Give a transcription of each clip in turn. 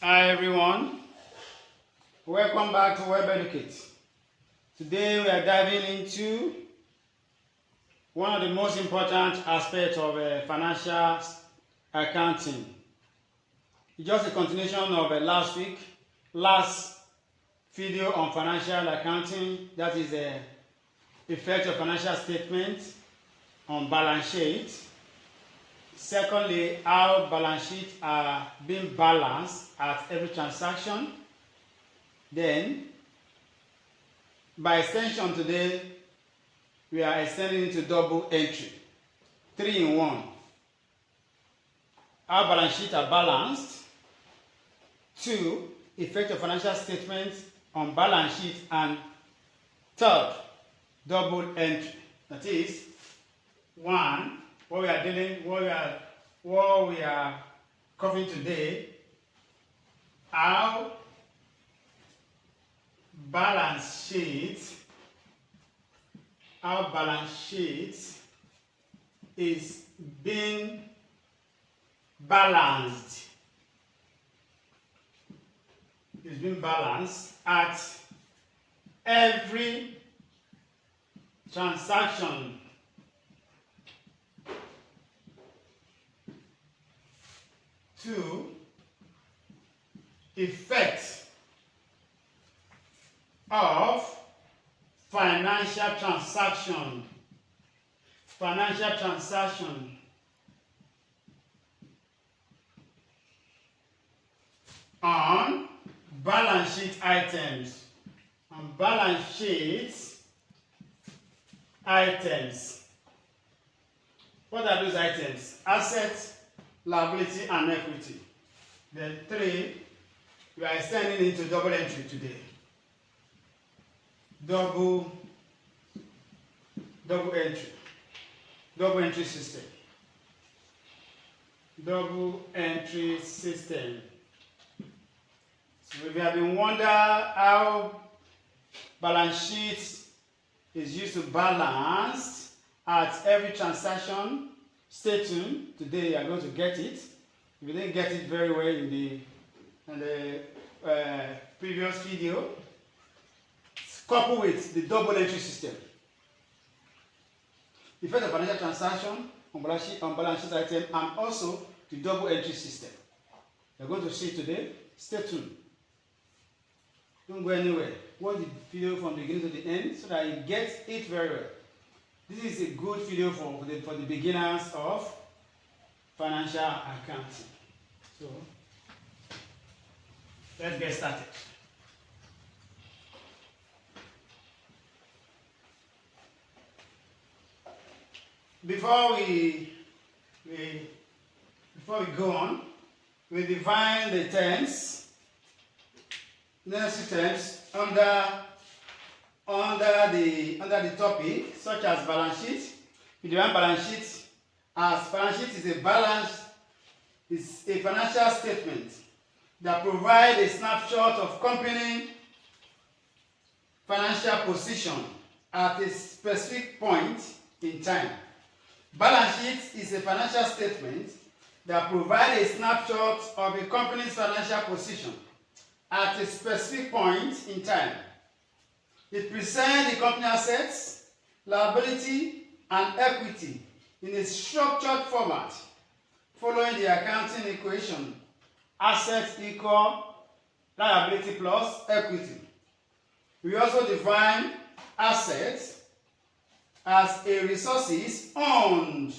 Hi everyone, welcome back to Web Educate. Today we are diving into one of the most important aspects of financial accounting. It's just a continuation of last video on financial accounting, that is the effect of financial statements on balance sheet. Secondly, how balance sheets are being balanced at every transaction. Then, by extension today, we are extending into double entry, 3 in 1. How balance sheets are balanced. 2, effect of financial statements on balance sheet. And third, double entry. That is, 1, what we are covering today, how balance sheet is being balanced. At every transaction. 2, effect of financial transaction on balance sheet items. What are those items? Assets, liability, and equity. Then 3, we are extending into double entry today. Double entry system. So if you have been wondering how balance sheet is used to balance at every transaction, stay tuned. Today you are going to get it. If you didn't get it very well in the previous video, coupled with the double entry system. Effect of financial transaction on balance sheet item, and also the double entry system. You're going to see it today. Stay tuned. Don't go anywhere. Watch the video from the beginning to the end so that you get it very well. This is a good video for the beginners of financial accounting. So, let's get started. Before we go on, we define the terms, necessary terms under the topic, such as balance sheet. We define balance sheet as is a financial statement that provides a snapshot of company financial position at a specific point in time. Balance sheet is a financial statement that provides a snapshot of a company's financial position at a specific point in time. It presents the company assets, liability, and equity in a structured format, following the accounting equation: assets equal liability plus equity. We also define assets as a resources owned.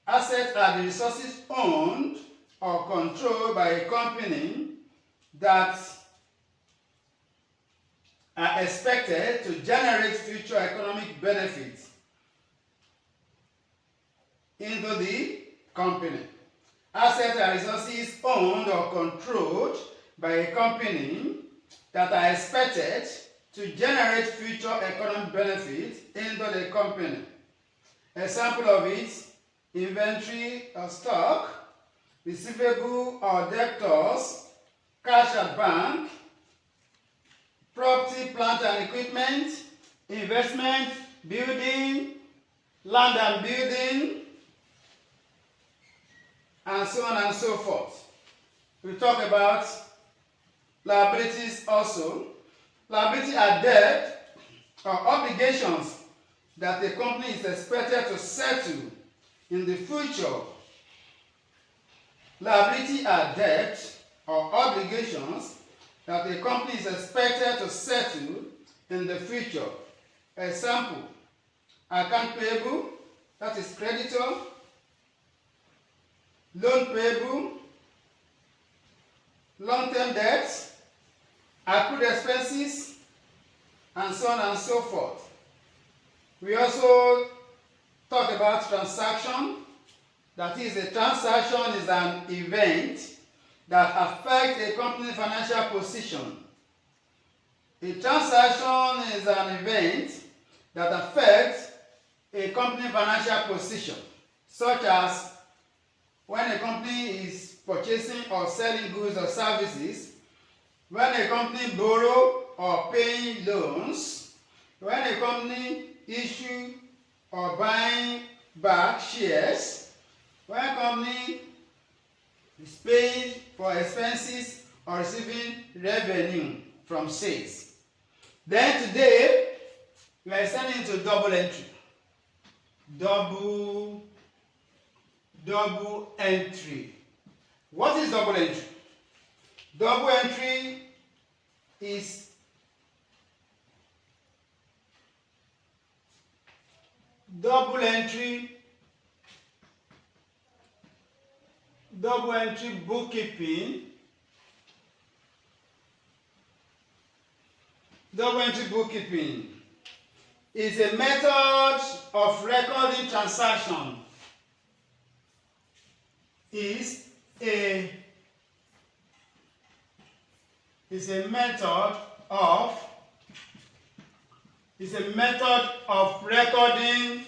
Assets are the resources owned or controlled by a company that are expected to generate future economic benefits into the company. Assets are resources owned or controlled by a company that are expected to generate future economic benefits into the company. Example of it: inventory or stock, receivable or debtors, cash at bank, property, plant and equipment, investment, building, land and building, and so on and so forth. We talk about liabilities also. Liabilities are debt or obligations that a company is expected to settle in the future. Liabilities are debt or obligations that a company is expected to settle in the future. Example, account payable, that is creditor, loan payable, long-term debts, accrued expenses, and so on and so forth. We also talk about transaction. That is, a transaction is an event that affects a company's financial position. A transaction is an event that affects a company's financial position, such as when a company is purchasing or selling goods or services, when a company borrows or paying loans, when a company issues or buying back shares, when a company is paying for expenses or receiving revenue from sales. Then today, we are extending to double entry. Double entry. What is double entry? Double entry is double entry bookkeeping. Double entry bookkeeping is a method of recording transaction. Is a method of recording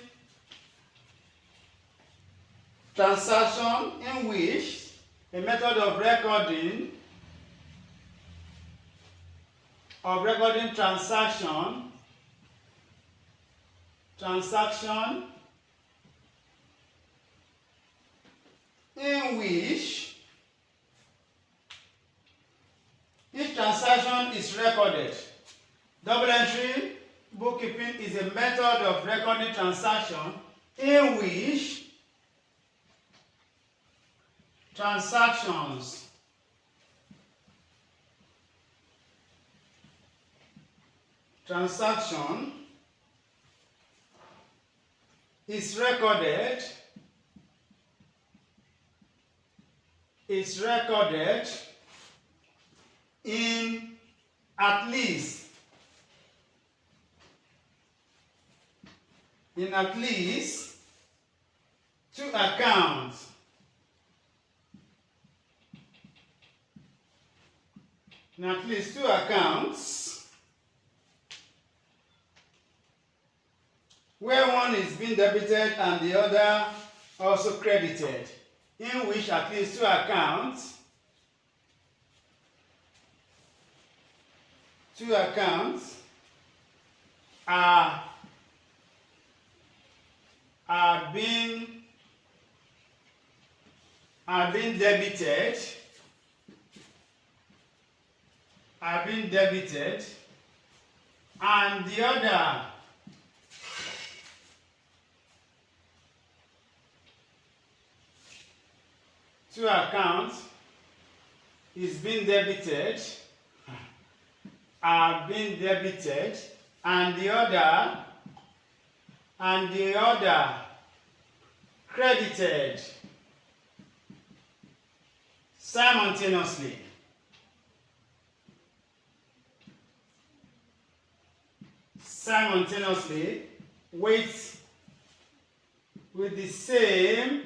transaction in which a method of recording transaction in which each transaction is recorded. Double entry bookkeeping is a method of recording transaction in which transaction is recorded in at least two accounts. Where one is being debited and the other also credited, in which at least two accounts are being debited, and the other two accounts is being debited, and the other credited simultaneously. With the same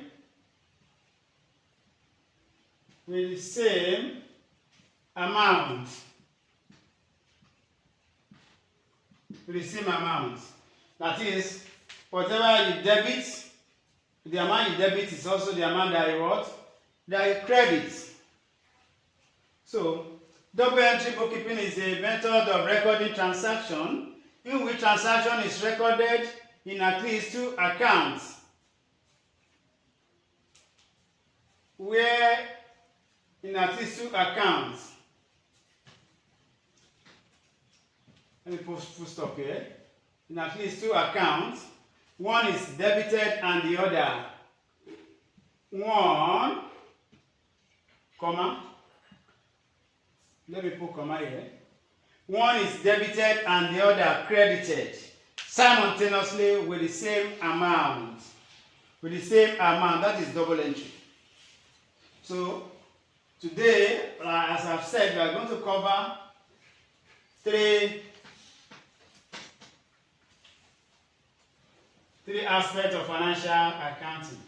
amount. That is, whatever you debit, the amount you debit is also the amount that you what? That you credit. So, double entry bookkeeping is a method of recording transaction in which transaction is recorded in at least two accounts, where in at least 2 accounts. Let me put full stop here. In at least 2 accounts, one is debited and the other 1, comma. Let me put comma here. One is debited and the other credited simultaneously with the same amount. With the same amount, that is double entry. So today, as I've said, we are going to cover three aspects of financial accounting.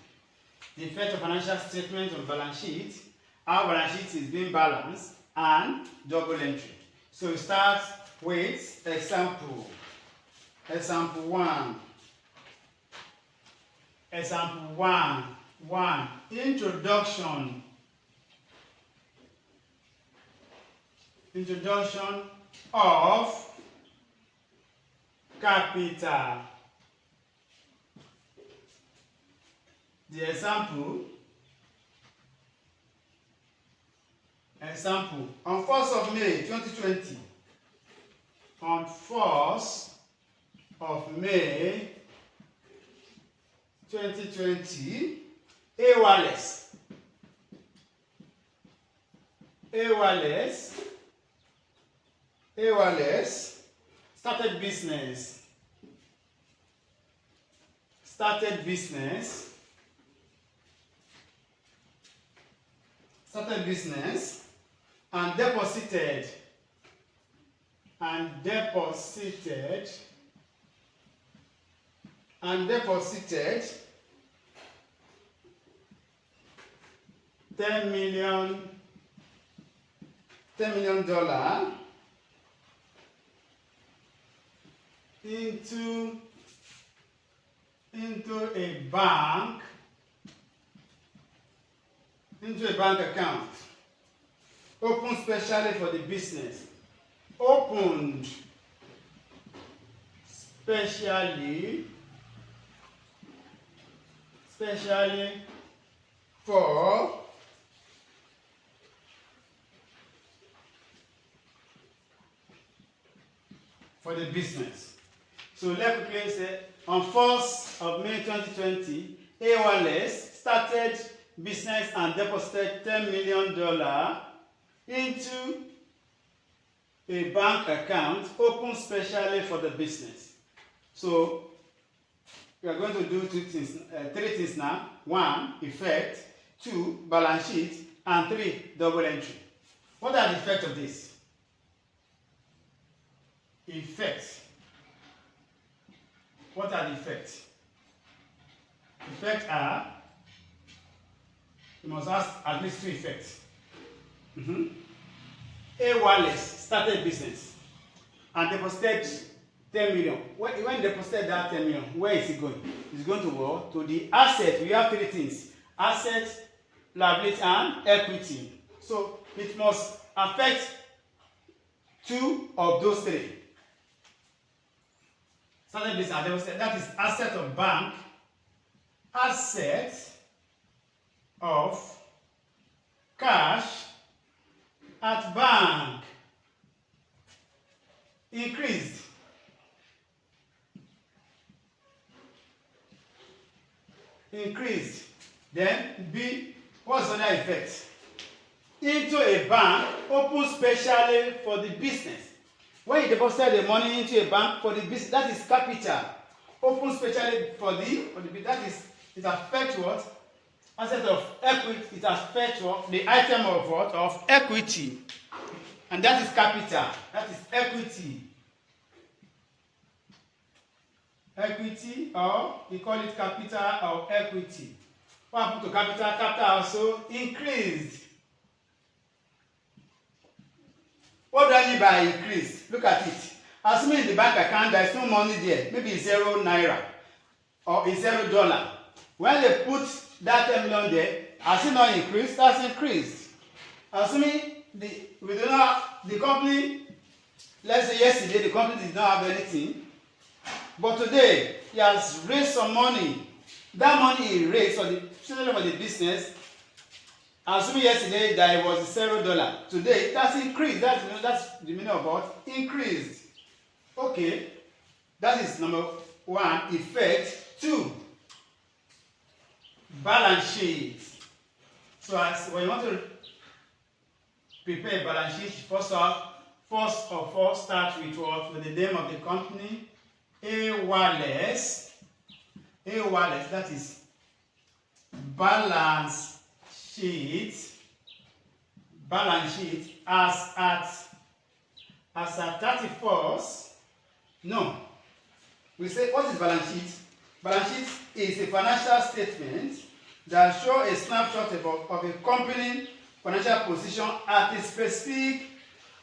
The effect of financial statement on balance sheet, how balance sheet is being balanced, and double entry. So we start with example. Example 1. Example 1. Introduction. Introduction of capital. The example, on 1st of May 2020, on 1st of May 2020, A Wallace started business and deposited $10 million into a bank account opened specially for the business. Opened specially for the business. So let's quickly say on 1st of May 2020, A Wallace started business and deposited $10 million into a bank account opened specially for the business. So we are going to do three things now. 1, effect. 2, balance sheet. And 3, double entry. What are the effects of this? Effects. What are the effects? Effects are, you must ask at least 3 effects. A Wallace started business and deposited 10 million. When he deposited that 10 million, where is he going? He's going to what? To the asset. We have 3 things: asset, liability, and equity. So it must affect 2 of those 3. Started business and deposited. That is asset of bank, asset of cash at bank, increased. Then B, what's the other effect? Into a bank opened specially for the business. When you deposited the money into a bank for the business, that is capital. Opened specially for the that is, it affects what? Asset of equity. It affects what? The item of what? Of equity. And that is capital. That is equity. Equity, or we call it capital or equity. What happened to capital? Capital also increased. What do I mean by increase? Look at it. Assuming in the bank account there is no money there, maybe it's €0 or it's $0. When they put that 10 million there, has it not increased? That's increased. Assuming the company, let's say yesterday the company did not have anything, but today he has raised some money. That money he raised for the business Assuming yesterday that it was $0, today it has increased. That's the meaning of what? Increased. Okay, that is number one. Effect. Two, balance sheet. So as when you want to prepare a balance sheet, first of all, start with what? With the name of the company. A-Wallace. A-Wallace, that is balance sheet. Balance sheet as at 31st. No. We say, what is balance sheet? Balance sheet is a financial statement that shows a snapshot of a company financial position at a specific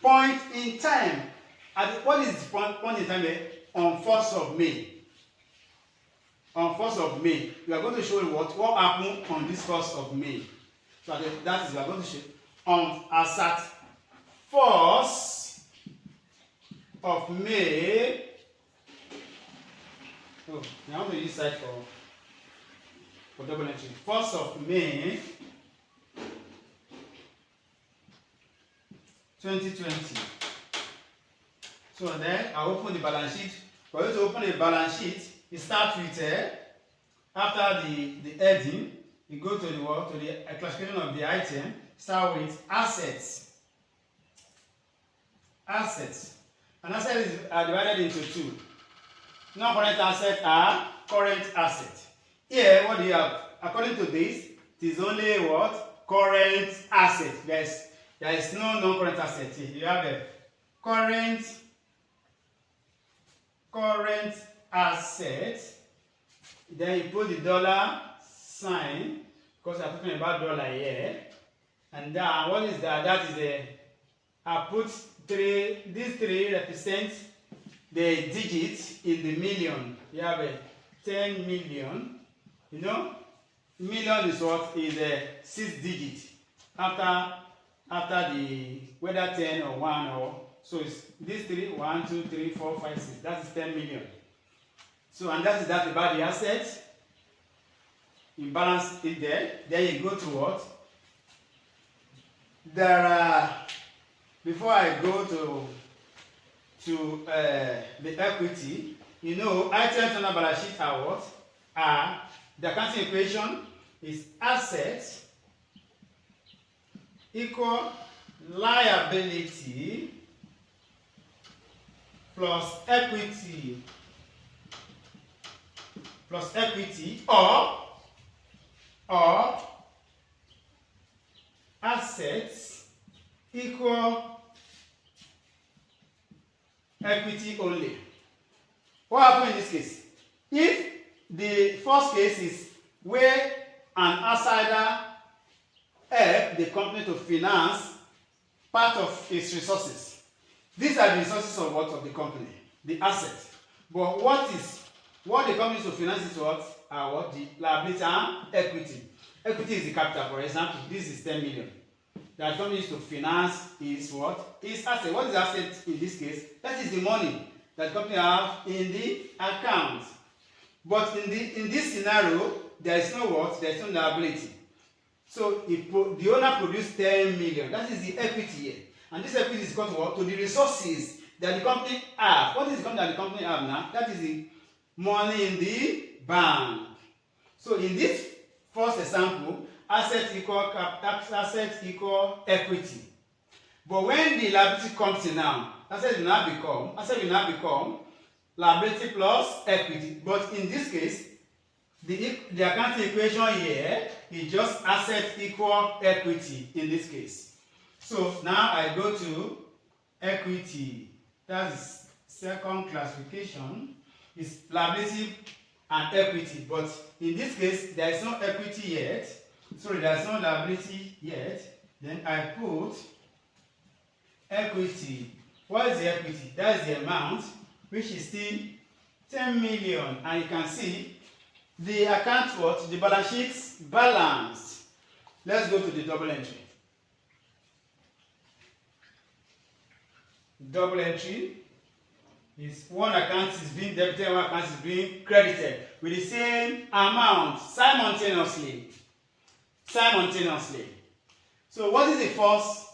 point in time. What is the point in time? On 1st of May. On 1st of May, we are going to show you what happened on this 1st of May. So that is, we are going to show as at 1st of May. Oh, I want to use site for double entry. 1st of May 2020. So then I open the balance sheet. For you to open a balance sheet, you start with after the heading, you go to the classification of the item. Start with assets. Assets. And assets are divided into two. Non-current assets are current assets. Here, what do you have? According to this, it is only what? Current assets. There is no non-current asset here. You have a current asset. Then you put the dollar sign because we are talking about dollar here. And then what is that? That is I put three. These three represent the digits in the million. You have a 10 million. You know, million is what? Is a 6 digit. After the whether 10 or 1 or so it's these three 1, 2, 3, 4, 5, 6. That is 10 million. So and that is that about the assets. You balance it there. Then you go to what? There are before I go to the equity, you know, items on the balance sheet are what? The accounting equation is assets equal liability plus equity or assets equal equity only. What happens in this case? If the first case is where an outsider help the company to finance part of its resources. These are the resources of what? Of the company, the asset. But what the company is to finance is what? What? The liability and equity. Equity is the capital. For example, this is 10 million. That company is to finance is what? Is asset. What is asset in this case? That is the money that company have in the account. But in this scenario, there is no what? There is no liability. So the owner produced 10 million. That is the equity here. And this equity is equal to what? To the resources that the company have. What is the company that the company have now? That is the money in the bank. So in this first example, asset equal equity. But when the liability comes in now, asset will now become liability plus equity. But in this case, the accounting equation here is just asset equal equity in this case. So now I go to equity. That's second classification. Is liability and equity. But in this case, there is no equity yet. Sorry, there is no liability yet. Then I put equity. What is the equity? That is the amount, which is still 10 million. And you can see the account what? The balance sheet's balance. Let's go to the double entry. Double entry is one account is being debited, one account is being credited with the same amount simultaneously. So what is the first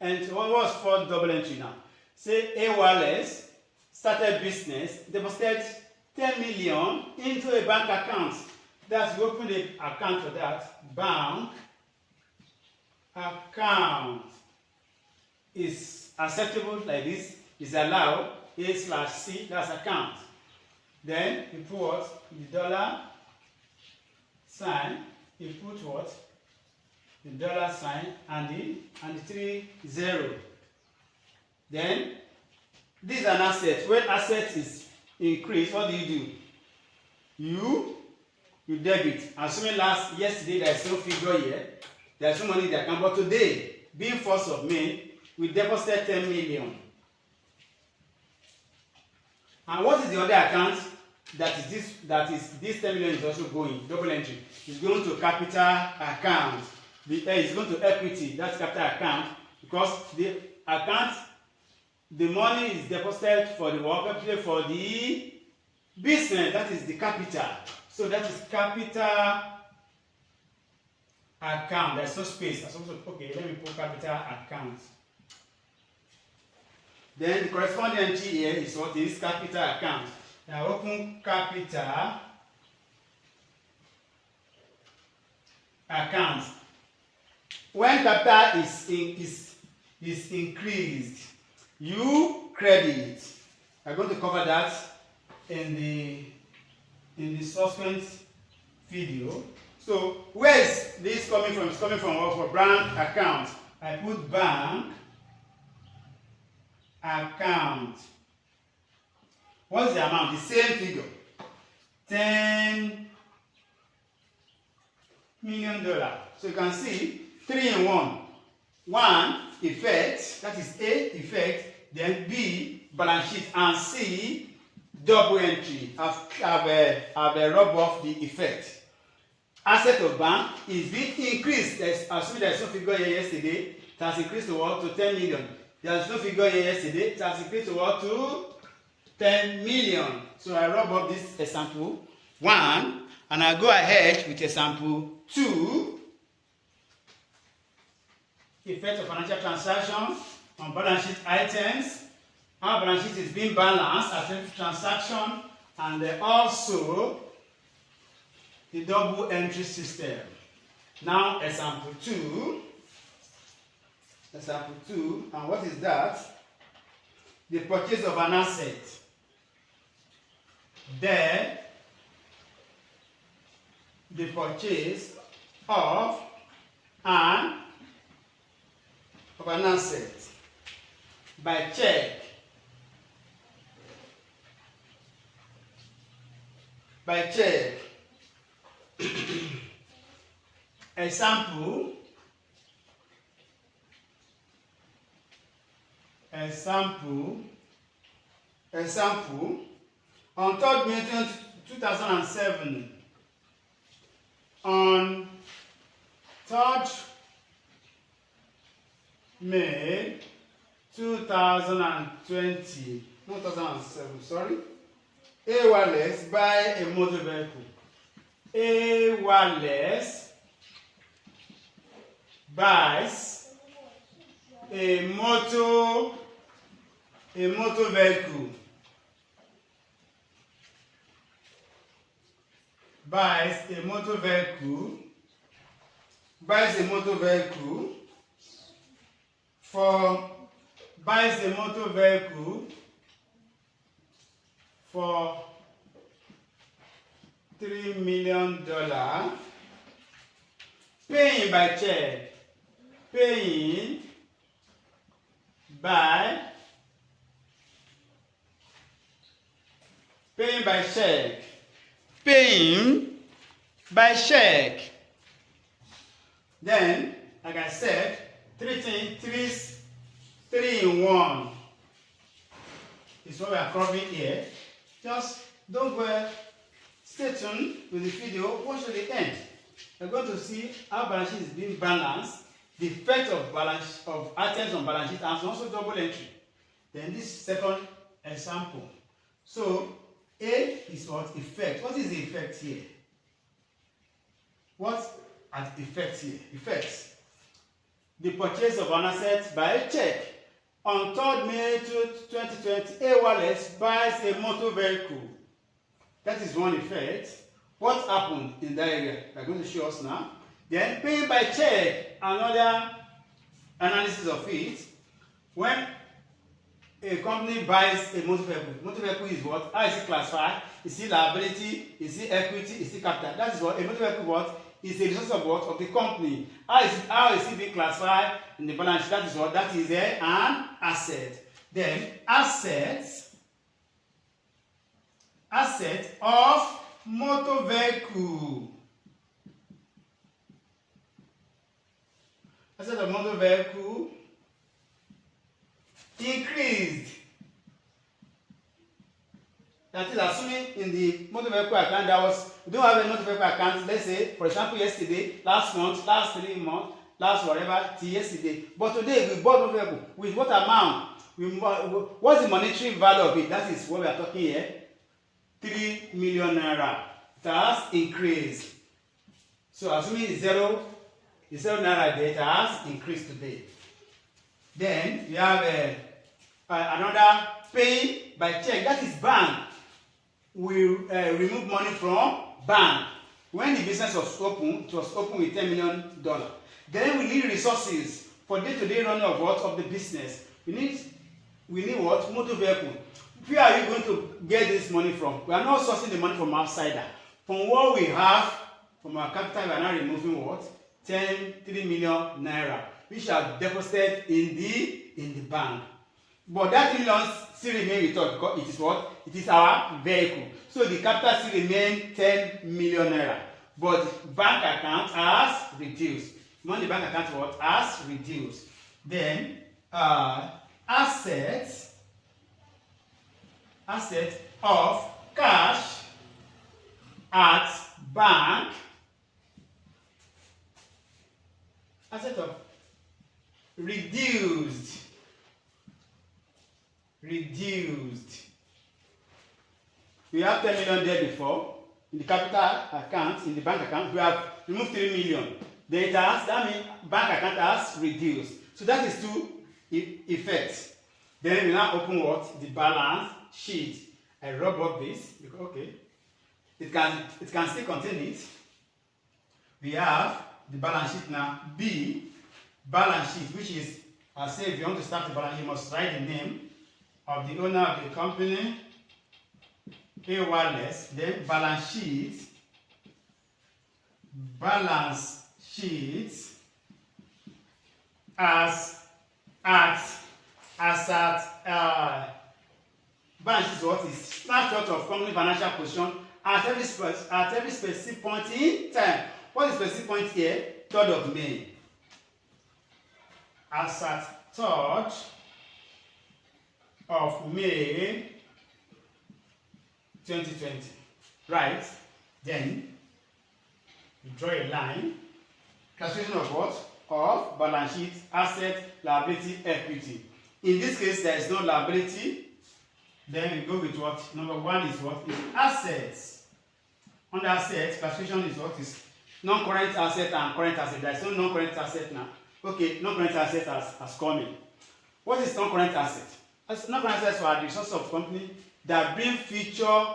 entry? What was first double entry now? Say A Wallace started business, deposited 10 million into a bank account. That's we open the account for that. Bank account is acceptable like this, is allowed, A/C, that's account. Then you put what? The dollar sign, you put what? The dollar sign and the 30. Then this is an asset. When asset is increased, what do? You debit. Assuming yesterday there is no figure here, there is no money in the account, but today, being 1st of May, we deposited 10 million. And what is the other account that is this 10 million is also going? Double entry. It's going to capital account. It's going to equity, that's capital account, because the account, the money is deposited for the work, for the business, that is the capital. So that is capital account. There's no space. Okay, let me put capital account. Then the corresponding entry here is what is capital account. Now open capital account. When capital is increased, you credit. I'm going to cover that in the subsequent video. So where is this coming from? It's coming from for bank account. I put bank account. What's the amount? The same figure. $10 million. So you can see 3 in 1. 1 effect, that is A effect, then B balance sheet, and C double entry. I've rub off the effect. Asset of bank is being increased. Assuming there is no figure here yesterday, it has increased to what? To 10 million. There is no figure here yesterday, it has increased to what? To 10 million. So I rub off this example 1 and I go ahead with example 2. Effect of financial transaction on balance sheet items. Our balance sheet is being balanced at every transaction, and also the double entry system. Now example 2. Example 2, and what is that? The purchase of an asset. Then the purchase of an asset by check. By check. Example. On 3rd May 2007, on 3rd May 2020, not 2007, sorry. A Wallace buy a motor vehicle. A Wallace buys a motor vehicle. Buys a motor vehicle for $3 million, paying by check. Paying by check. Then, like I said, 3 in 1 is what we are covering here. Just don't go. Stay tuned with the video. Watch to the end. We're going to see how balance sheet is being balanced, the effect of items on balance sheet, and also double entry. Then this second example. So A is what? Effect. What is the effect here? What are the effects here? Effects. the purchase of an asset by check. On 3rd May 2020, A Wallace buys a motor vehicle. That is one effect. What happened in that area? They are going to show us now. Then paying by check, another analysis of it. When a company buys a motor vehicle is what? How is it classified? Is it liability? Is it equity? Is it capital? That is what a motor vehicle what? Is a resource of what? Of the company. How is it being classified in the balance sheet? That is what? That is an asset. Then assets of motor vehicle. Asset of motor vehicle increased. That is assuming in the motor vehicle account there was, we don't have a motor vehicle account, let's say, for example, yesterday, last month, last 3 months, last whatever, till yesterday. But today we bought motor vehicle. With what amount? What's the monetary value of it? That is what we are talking here. 3 million naira. It has increased. So assuming it's zero naira there, it has increased today. Then we have another pay by check. That is bank. We remove money from bank. When the business was open, it was open with $10 million. Then we need resources for day-to-day running of what? Of the business. We need what? Motor vehicle. Where are you going to get this money from? We are not sourcing the money from outside. From what we have, from our capital, we are now removing what? 3 million naira, which are deposited in the bank. But that 3 million still remain with us because it is what? It is our vehicle. So the capital still remain 10 million naira. But bank account has reduced. Money bank account what? Has reduced. Then assets of cash at bank. Asset of reduced. We have 10 million there before. In the capital account, in the bank account, we have removed 3 million. Then that means bank account has reduced. So that is 2 effects. Then we now open what? The balance sheet. I rub up this because okay. It can still contain it. We have the balance sheet now. B, balance sheet, which is, I say if you want to start the balance sheet, you must write the name of the owner of the company, A Wallace, then balance sheet as at balance sheet what is snapshot of company financial position at every specific point in time. What is specific point here? 3rd of May. As at 3rd of May 2020. Right? Then you draw a line. Classification of what? Of balance sheet, asset, liability, equity. In this case, there is no liability. Then we go with what? Number 1 is what? Is assets. Under assets, classification is what? Is non-current asset and current asset. There is no non-current asset now. Okay, non-current asset has come in. What is non-current asset? Non-current assets are the resources of company that bring future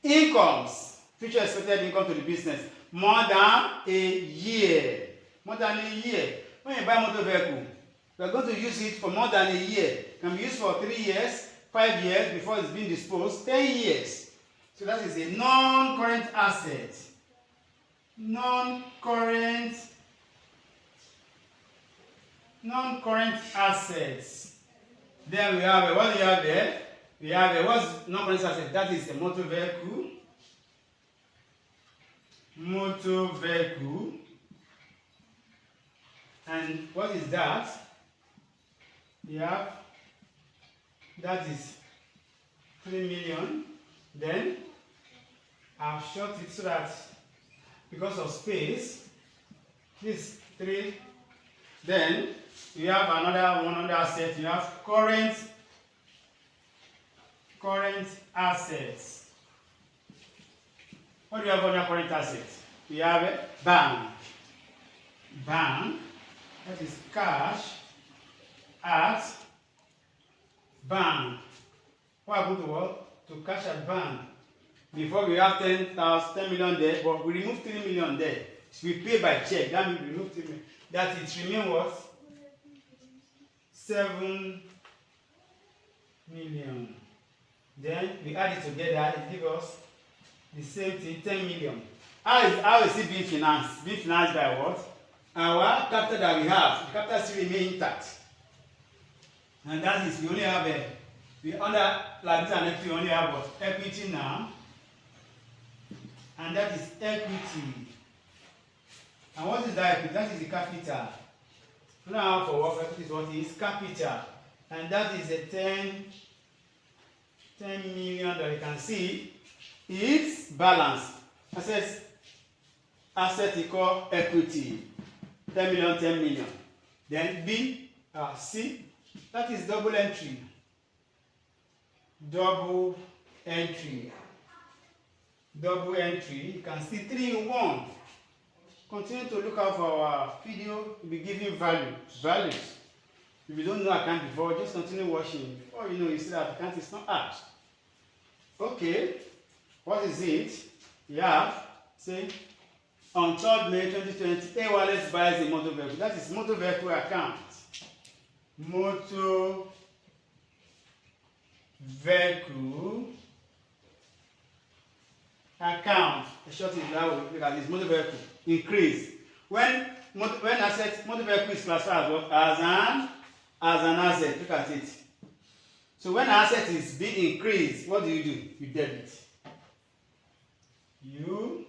incomes, future expected income to the business more than a year. More than a year. When you buy a motor vehicle, you are going to use it for more than a year. It can be used for 3 years, 5 years before it's being disposed, 10 years. So that is a non-current asset. Non-current assets. Then we have what do you have there? We have what's non-current asset? That is a motor vehicle. And what is that? We have that is 3 million. Then I've short it so that because of space, this 3. Then you have another one under asset. You have current assets. What do you have under current assets? We have a bank. That is cash at bank. What happened to what? To cash at bank. Before we have 10 million there, but we remove 3 million there. So we pay by check. That means we remove 3 million. That it remains what? 7 million. Then we add it together, it gives us the same thing, 10 million. How is it being financed? Being financed by what? Our capital that we have, the capital still remains intact. And that is, we only have under liability and equity, we only have what? Equity now. And that is equity. And what is that equity? That is the capital. Now for what equity is what is capital. And that is a 10 million that you can see. It's balanced. Asset equal equity. 10 million, 10 million. Then C, that is double entry. Double entry. Double entry. You can see 3 in 1. Continue to look out for our video. We'll be giving values. If you don't know account before, just continue watching. Before you know, you see that account is not asked. Okay, what is it? Yeah, say on 3rd May 2020, A Wallet buys a motor vehicle. That is motor vehicle account. Motor vehicle account. The short is that way. Look at this motor vehicle increase. When motor vehicle is classified as an asset. Look at it. So when asset is being increased, what do? You debit. You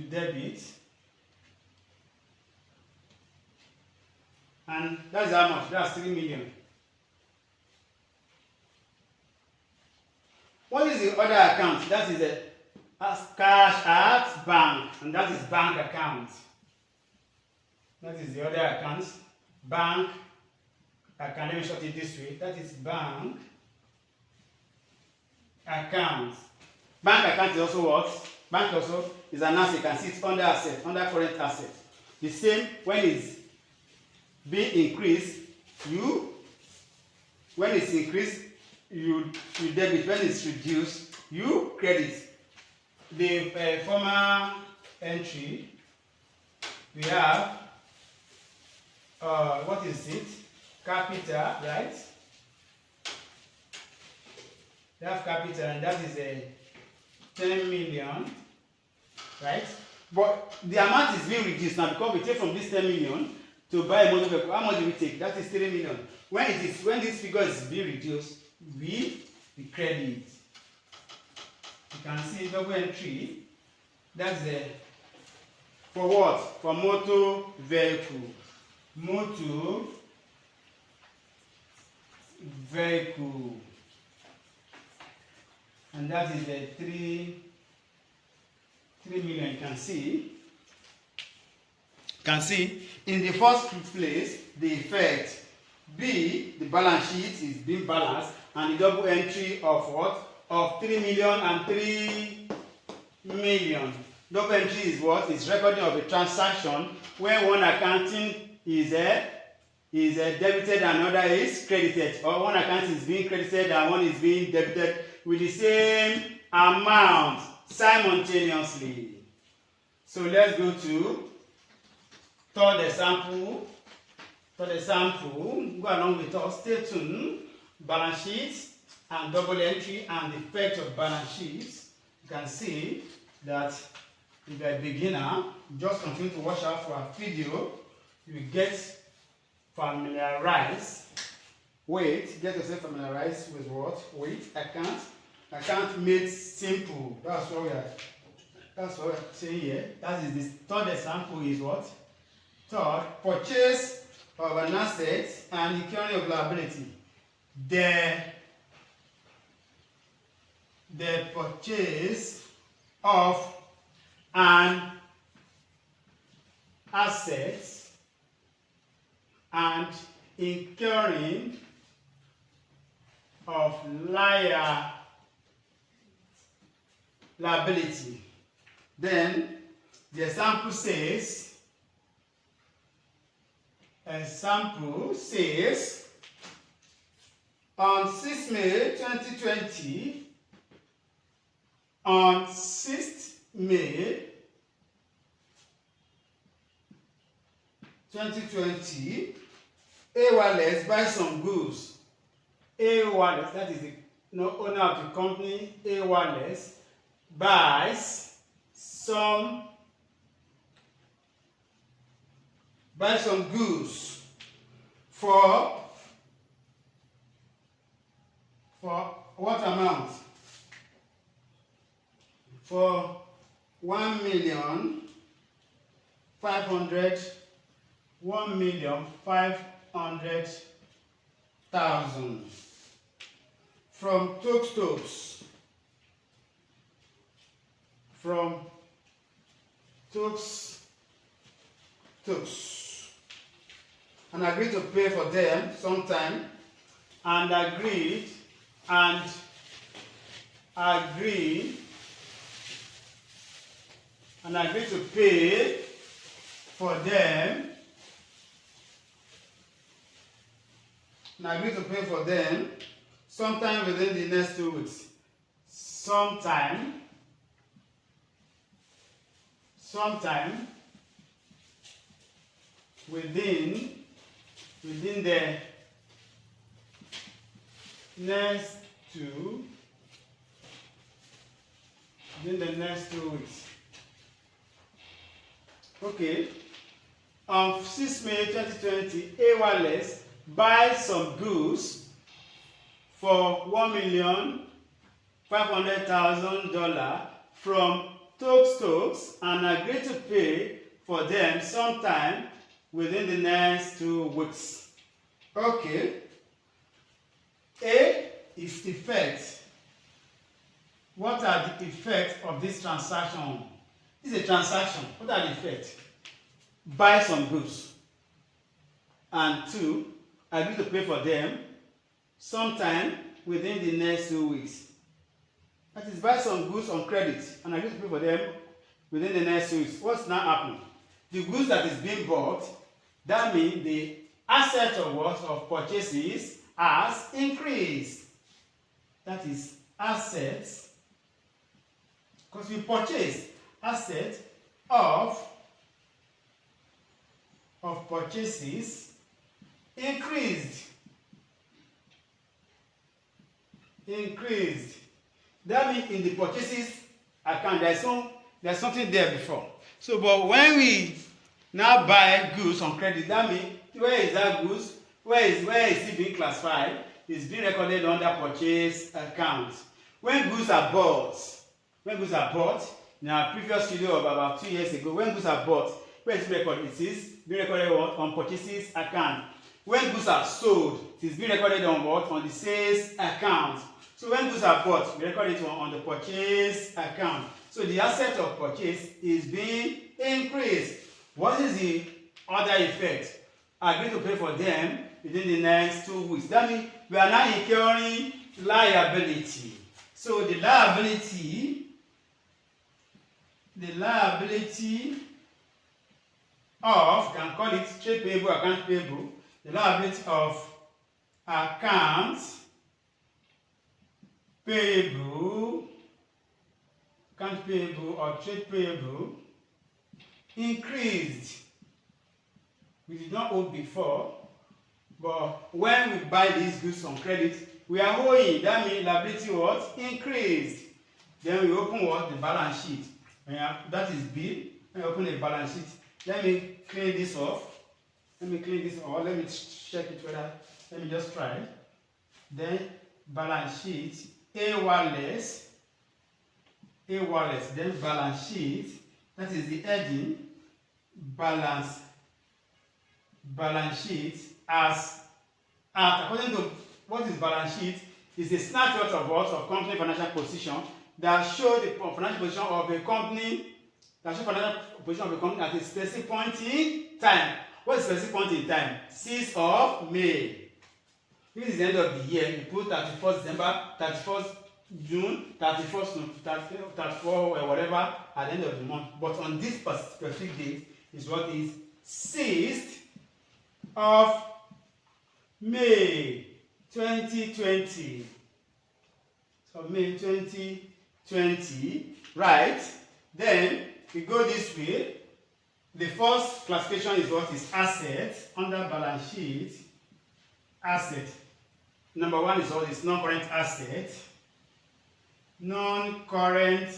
debit. And that's how much? That's 3 million. What is the other account? That is a cash at bank. And that is bank account. That is the other account. Bank account. Let me short it this way. That is bank account. Bank account is also what? Bank also is an asset. You can see it's under asset, under current asset. The same when it's being increased, when it's increased, you debit. When it's reduced, you credit. The former entry, we have what is it? Capital, right? They have capital, and that is a 10 million, right? But the amount is being reduced now because we take from this 10 million to buy a motor vehicle. How much do we take? That is 3 million. When this figure is being reduced, we credit. You can see double entry. That's for what? For motor vehicle. Motor vehicle. And that is the 3 million. You can see in the first place the effect. B, the balance sheet is being balanced, and the double entry of what? Of 3 million and 3 million. Double entry is what? Is recording of a transaction when one accounting is debited and another is credited, or one account is being credited and one is being debited with the same amount simultaneously. So let's go to third example. Go along with us. Stay tuned. Balance sheets and double entry and the effect of balance sheets. You can see that if you're a beginner, just continue to watch out for our video. You will get familiarized. Get yourself familiarized with what? With account. Account made simple. That's what we're saying here. That is this third example is what? Third, purchase of an asset and incurring of liability. The purchase of an asset and incurring of liability. Then the example says Example says, on 6 May 2020, on 6th May 2020, A Wallace buys some goods. A Wallace, that is the owner of the company, A Wallace, buys some goods for what amount? For 1,500,000 from Stokes. And agreed to pay for them sometime, and agreed to pay for them, sometime within the next 2 weeks. Sometime within the next 2 weeks. Okay. On 6 May 2020, A Wallace buys some goods for $1,500,000 from Stokes and agreed to pay for them sometime within the next 2 weeks. Okay. A is effect. What are the effects of this transaction? This is a transaction. What are the effects? Buy some goods. And 2, agree to pay for them sometime within the next 2 weeks. That is, buy some goods on credit and agree to pay for them within the next 2 weeks. What's now happening? The goods that is being bought, that means the asset of purchases has increased. That is, assets, because we purchase assets of purchases increased. That means in the purchases account there's something there before. So, but when we now buy goods on credit, that means where is that goods? Where is it being classified? It's being recorded under purchase account. When goods are bought, in our previous video of about 2 years ago, when goods are bought, where is it recorded? It is being recorded on purchases account. When goods are sold, it is being recorded on what? On the sales account. So when goods are bought, we record it on the purchase account. So the asset of purchase is being increased. What is the other effect? Agree to pay for them within the next 2 weeks. That means we are now incurring liability. So the liability of, can call it trade payable, account payable, the liability of account payable or trade payable increased. We did not owe before, but when we buy these goods on credit, we are owing. That means liability was increased. Then we open what? The balance sheet. That is B. When we open the balance sheet, let me clean this off. Let me check it whether, let me just try. Then balance sheet, A Wallace, then balance sheet, that is the heading, balance sheet as according to what is balance sheet is a snapshot of what? Of company financial position that show the financial position of a company, at a specific point in time. What is specific point in time? 6th of May. This is the end of the year. You put 31st December, 31st June, 34th, or whatever at the end of the month. But on this specific date is what is 6th of May 2020. So May 2020, right? Then we go this way. The first classification is what is asset under balance sheet. Asset. Number one is what is non-current asset. Non-current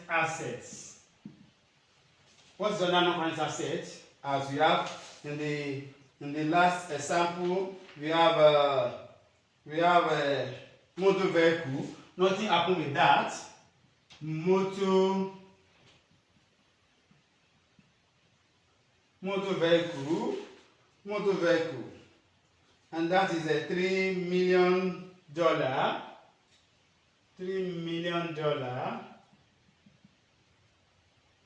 assets. What's the non-current asset? As we have in the last example, we have a motor vehicle. Nothing happened with that. Motor vehicle, and that is a $3 million. $3 million.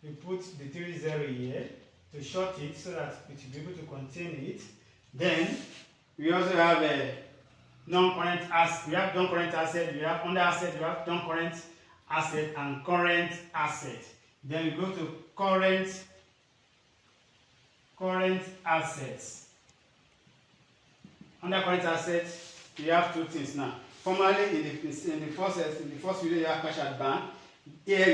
We put the 30 here to short it so that it will be able to contain it. Then we also have a non-current asset. We have non-current asset. We have under asset. We have non-current asset and current asset. Then we go to current assets. Under current assets, we have two things now. Formerly, in the first video, you have cash at bank. Here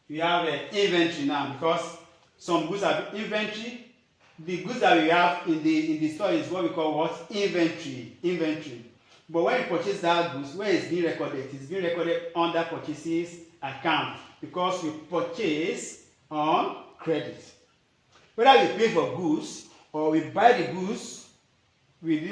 we have inventory now, because some goods have inventory. The goods that we have in the store is what we call what? Inventory. But when you purchase that goods, where it's being recorded? It's being recorded under purchases account, because we purchase on credit. Whether we pay for goods or we buy the goods with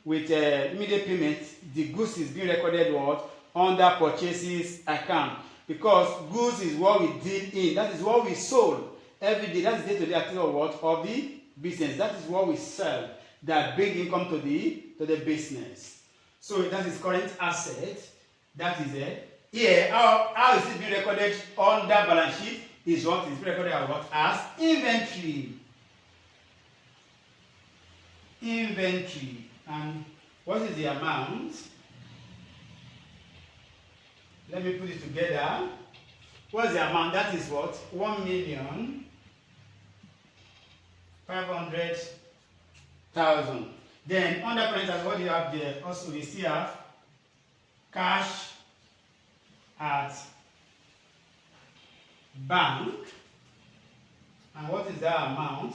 immediate payment, the goods is being recorded what? Under purchases account, because goods is what we deal in. That is what we sold every day. That is day-to-day activity of what? Of the business. That is what we sell that bring income to the business. So that is current asset. That is it. Here, how is it being recorded under balance sheet? Is what is being recorded as what? As inventory. And what is the amount? Let me put it together. What is the amount? That is what? 1,500,000. Then under current assets, what do you have there? Also, we still have cash at bank. And what is that amount?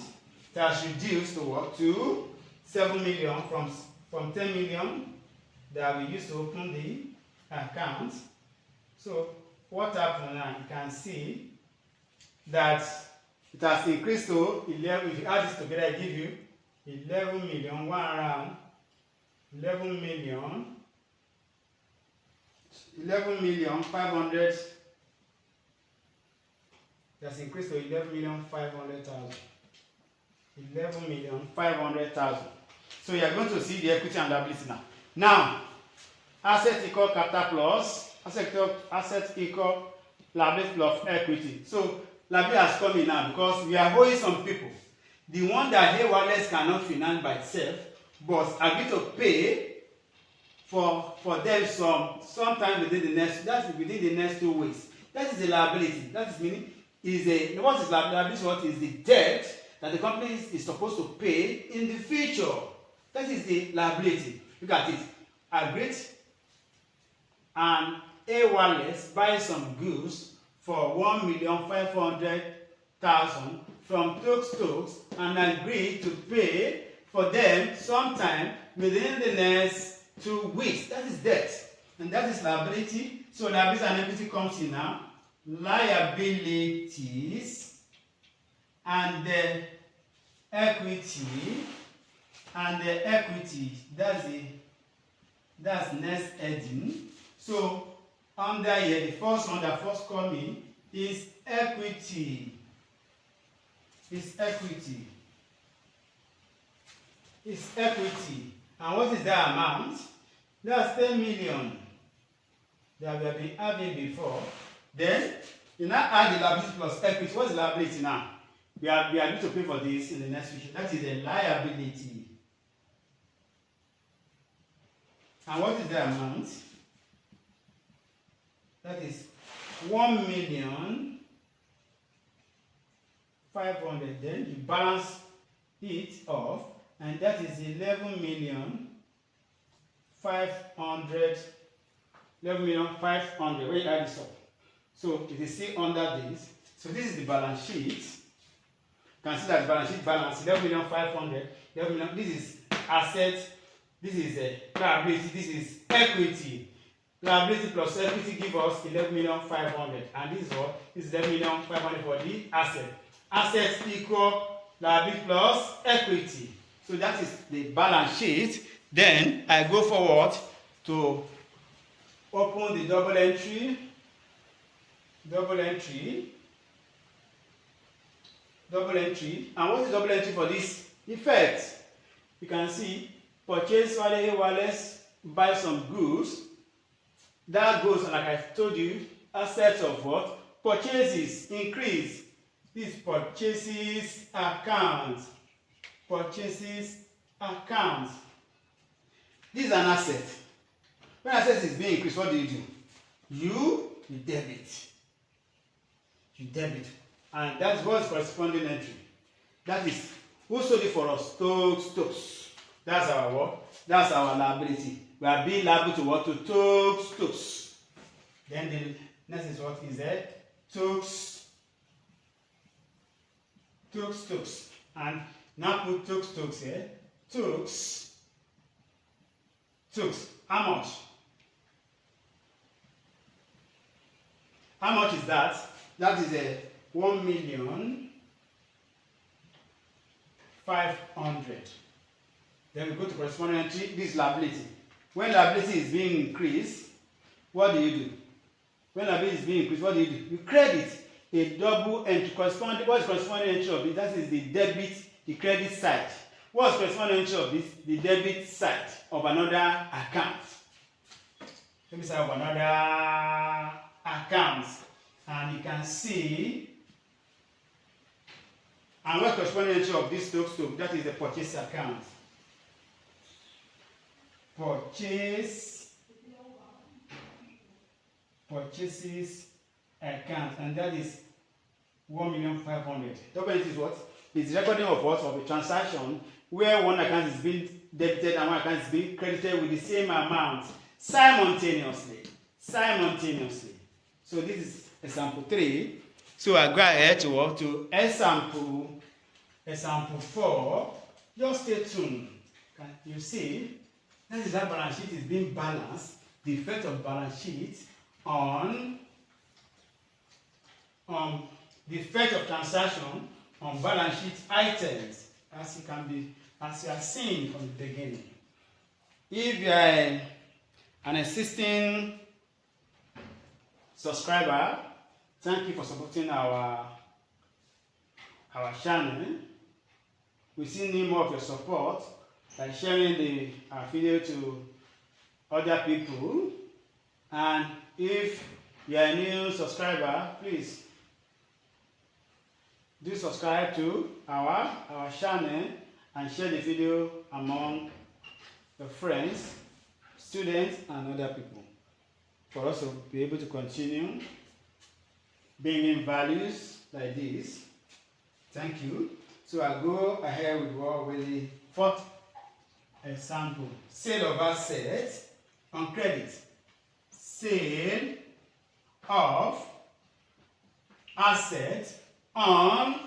That's reduced to what? To 7 million from 10 million that we used to open the account. So what happened now? You can see that it has increased to 11. If you add this together, I give you 11 million, one around 11 million 500. That's increased to 11,500,000. 11,500,000. So you are going to see the equity and liability now. Now, asset equal capital plus asset equal liability plus equity. So liability has come in now because we are owing some people. The one that here wireless cannot finance by itself, but agree to pay for them sometime within the next 2 weeks. That is a liability. That is meaning what is liability? What is the debt that the company is supposed to pay in the future? That is the liability. Look at it. Agreed and a wireless buy some goods for 1,500,000 from Stokes and agree to pay for them sometime within the next 2 weeks. That is debt, and that is liability. So liability and equity comes in now. Liabilities and the equity that's next heading. So under here, the first one that first come in is equity. And what is that amount? That's 10 million that we have been having before. Then you now add the liability plus equity. What's the liability now? We are going to pay for this in the next future. That is a liability. And what is the amount? That is 1,500,000. 500. Then you balance it off, and that is 11,500,000. 11,500,000 when you add this up. So it is still under this. So this is the balance sheet. You can see that the balance sheet balance 11,500,000. 11 million. This is assets. This is liability. This is equity. Liability plus equity give us 11,500,000. And this is what? This is 11,500,000 for the asset. Assets equal liability plus equity. So that is the balance sheet. Then I go forward to open the double entry. Double entry. And what is double entry for this effect? You can see purchase value A, let's buy some goods. That goes, like I told you, assets of what? Purchases increase. This purchases account. Purchases account. This is an asset. When asset is being increased, what do? You debit. You debit. And that's what's corresponding entry. That is, who sold it for us? Stokes. That's our what? That's our liability. We are being liable to what? To Stokes. Then the next is what is that? Stokes. And now put Stokes here. Stokes. How much? How much is that? That is a 1,500,000. Then we go to corresponding entry. This is liability. When liability is being increased, what do? When liability is being increased, what do? You credit a double entry. What is corresponding entry of this? That is the debit, the credit side. What is corresponding entry of this? The debit side of another account. Let me say of another account. And you can see, and what corresponding entry of this Stokes, that is the purchase account. Purchases account, and that is 1,500,000. Double entry is what? It's recording of what? Of a transaction where one account is being debited and one account is being credited with the same amount simultaneously. So this is example 3. So I go ahead to example 4. Just stay tuned. You see, this is how balance sheet is being balanced. The effect of balance sheet on the effect of transaction on balance sheet items, as you have seen from the beginning. If you are an existing subscriber, thank you for supporting our channel. We still need more of your support by sharing our video to other people. And if you are a new subscriber, please do subscribe to our channel and share the video among your friends, students, and other people, for us to be able to continue bringing values like this. Thank you. So I'll go ahead with the fourth example. Sale of assets on credit. Sale of assets on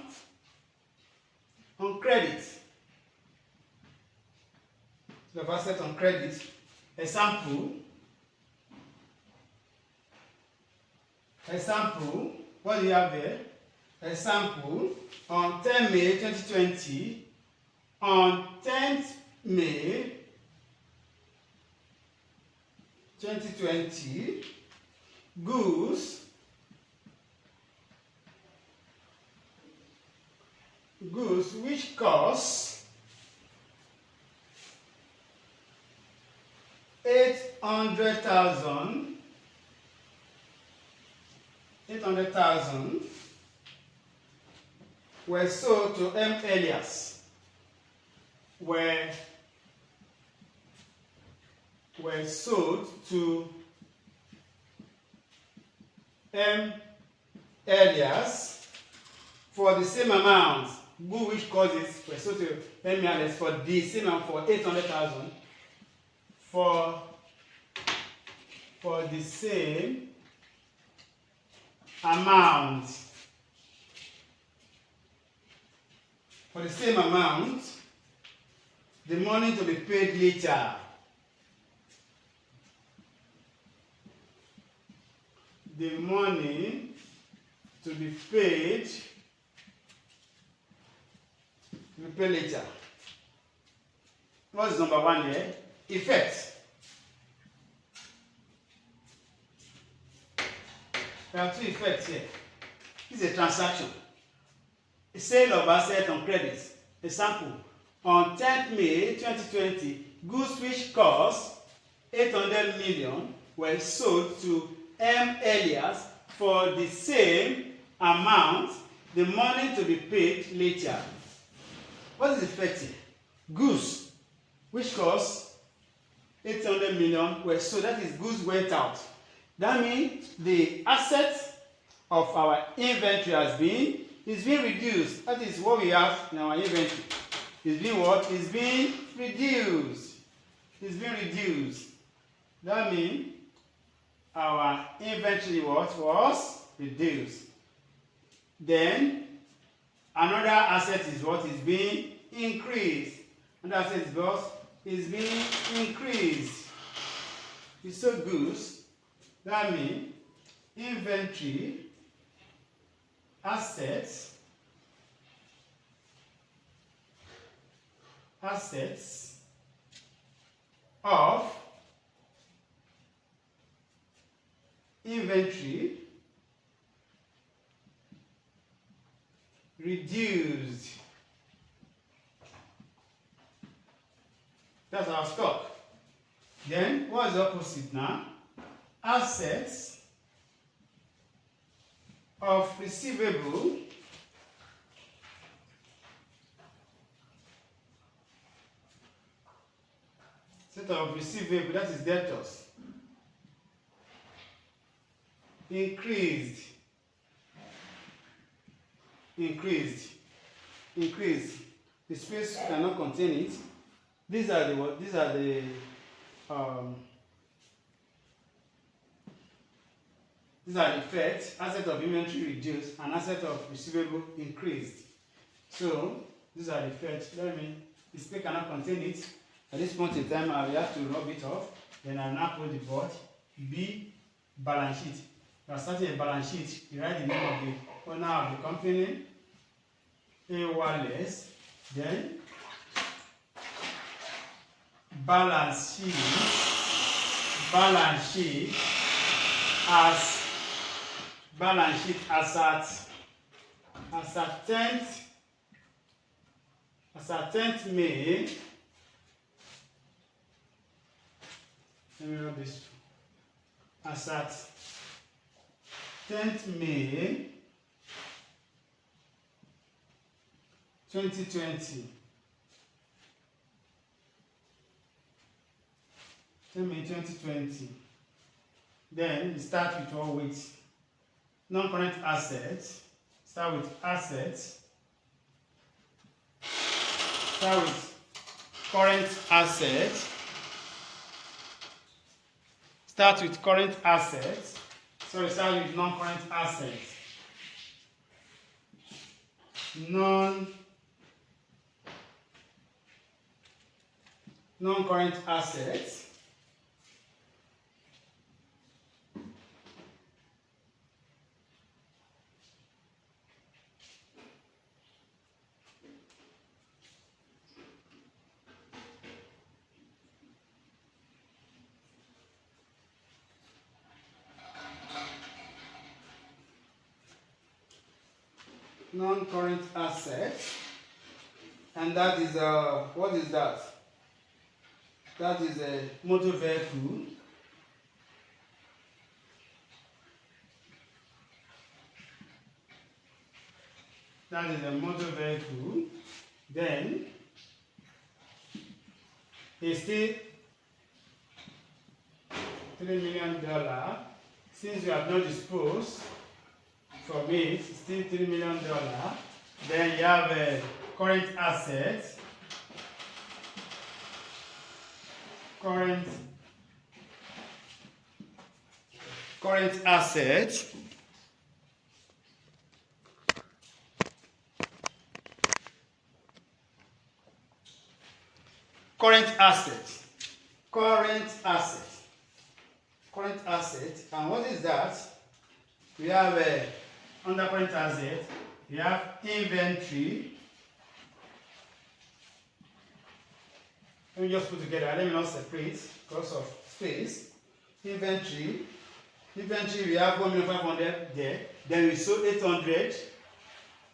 credit. Sale of assets on credit. Example, what do you have there? Example, on 10 May 2020, on 10th May 2020, goods which cost 800,000 were sold to M. Elias. Were sold to M. Elias for the same amount, good which causes, so to let me add this, for the same amount, for 800,000, for the same amount, the money to be paid later. The money to be paid later. What's number one here? Effect. There are two effects here. This is a transaction. A sale of asset on credit. Example, on 10th May 2020, goods which cost 800 million were sold to M. Elias for the same amount, the money to be paid later. What is the effect here? Goods which cost 800 million were sold, that is, goods went out. That means the assets of our inventory is being reduced. That is what we have in our inventory. Is being what? Is being reduced. Is being reduced. That means our inventory was reduced. Then another asset is what? Is being increased. Another asset is what? Is being increased. It's so goods. That means inventory, assets of inventory reduced. That's our stock. Then what is the opposite now? Assets of receivable that is debtors, increased. The space cannot contain it. These are the effects. Asset of inventory reduced and asset of receivable increased. So these are the effects. That means the space cannot contain it. At this point in time, I will have to rub it off. Then I will now put the board. B, balance sheet. You are starting a balance sheet. You write the name of the owner of the company, A. Wallace. Then balance sheet as at 10th May. Let me rub this. As at 10th May 2020. 10 May 2020. Then we start with what? With non-current assets. Start with assets. Start with current assets. Start with current assets. Sorry, start with non-current assets. Non-current assets. Non-current assets, and that is what is that? That is a motor vehicle. That is a motor vehicle. Then it's still $3 million since you have not disposed from it, still $3 million. Then you have a current asset. Current asset. Current asset. Current asset. Current asset. And what is that? We have under current asset, we have inventory. Let me just put together. Let me not separate because of space. Inventory. Inventory, we have 1,500,000 there. Then we sold 800.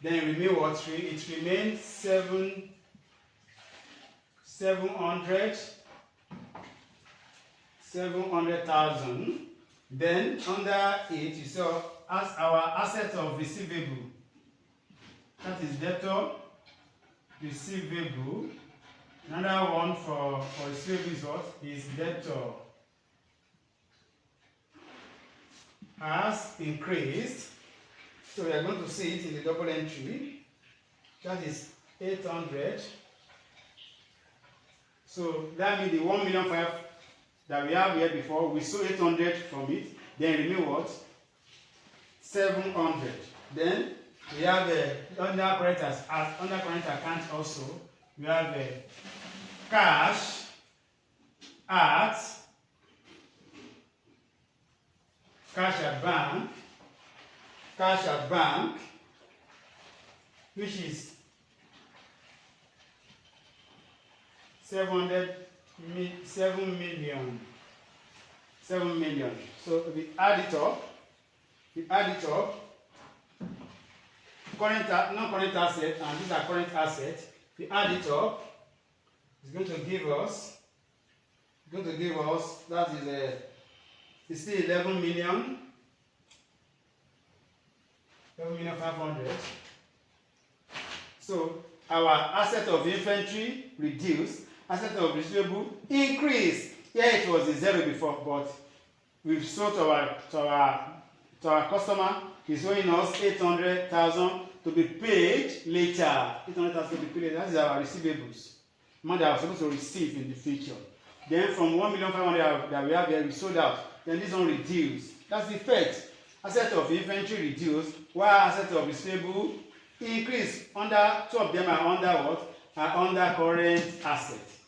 Then it remains what? It remains 700,000. Then under it, you saw as our asset of receivable. That is debtor, receivable. Another one for receivable is what? Is debtor. Has increased. So we are going to see it in the double entry. That is 800. So that means the 1,500,000 that we have here before, we sold 800 from it. Then remain what? 700. Then we have under current account also. We have cash at bank, which is 7 million. So we add it up. Non-current asset, and these are current assets. We add it up. It's going to give us. That is it's still 11 million. 11,500,000. So our asset of inventory reduced, asset of receivable increased. Here it was a zero before, but we've sold to our customer. He's owing us 800,000 to be paid later. 800,000 to be paid later. That is our receivables. Money that I was supposed to receive in the future. Then from 1,500,000 that we have here, we sold out. Then this one reduced. That's the effect. Asset of inventory reduced, while asset of receivable increased. Two of them are under what? Are under current assets.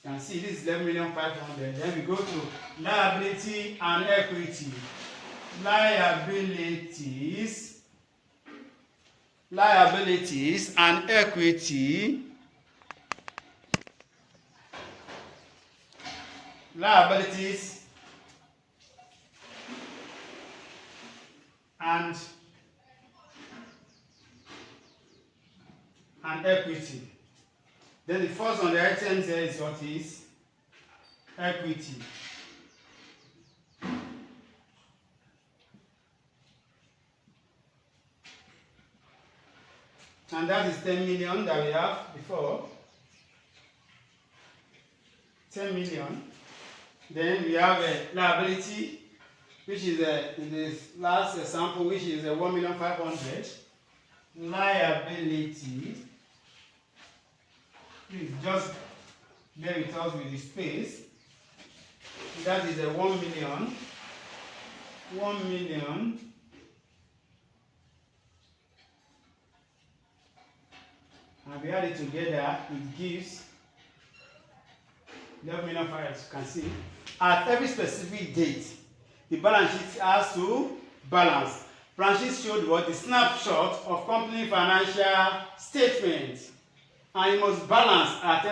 You can see this is 11,500,000. Then we go to liability and equity. Liabilities and equity. Liabilities and equity. Then the first on the item there is what is equity. And that is 10 million that we have before. 10 million. Then we have a liability, which is in this last example, which is 1,500,000. Liability. Please just bear with us with the space. That is 1 million. 1 million. And we add it together, it gives 11,500,000, as you can see. At every specific date, the balance sheet has to balance. Balance sheet showed what? The snapshot of company financial statements. And it must balance at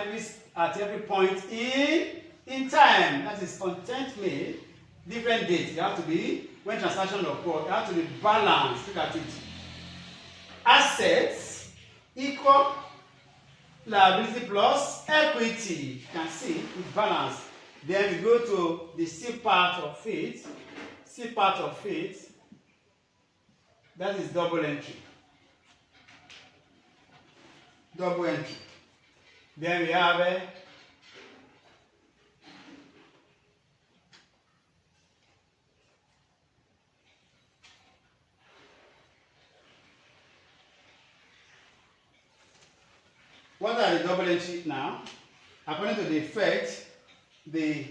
every point in time. That is content made, different dates. You have to be, when transaction occurs, you have to be balanced. Look at it. Assets equal liability plus equity. You can see it's balanced. Then we go to the C part of it. C part of it. That is double entry. Double entry. Then we have what are the double entry now? According to the effect, the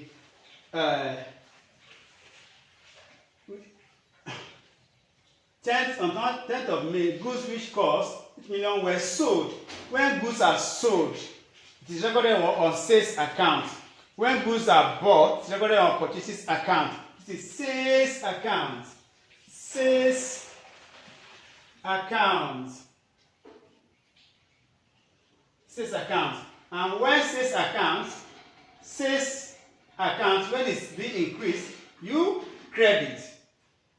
10th of May, goods which cost 8 million were sold. When goods are sold, it is recorded on sales account. When goods are bought, it is recorded on purchases account. It is sales account. Sales account. Sales account. And when sales account, when it's being increased, you credit.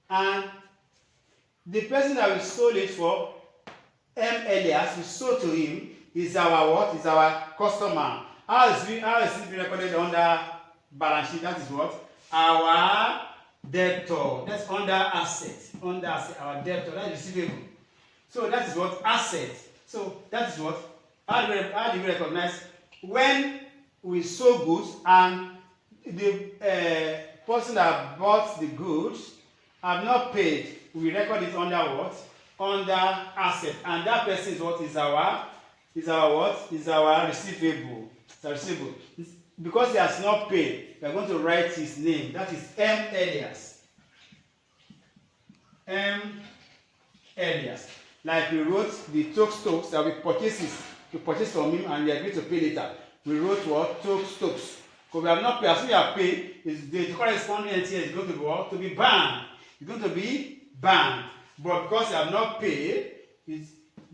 And the person that we sold it for, M. Elias, we sold to him, is our what? Is our customer. How is it recorded under balance sheet? That is what? Our debtor. That's under asset. Under asset, our debtor. That is receivable. So that is what? Asset. So that is what? How do we recognize when we sold goods and the person that bought the goods have not paid? We record it under what? Under asset. And that person is what? Is our what? Is our receivable. It's our receivable. Because he has not paid, we are going to write his name. That is M. Elias. M. Elias. Like we wrote the stocks that we purchased from him and we agreed to pay later. We wrote what? Stocks. Because we have not paid. As soon as we have paid, the corresponding entity is going to be what? To be banned. It's going to be banned. But because you have not paid,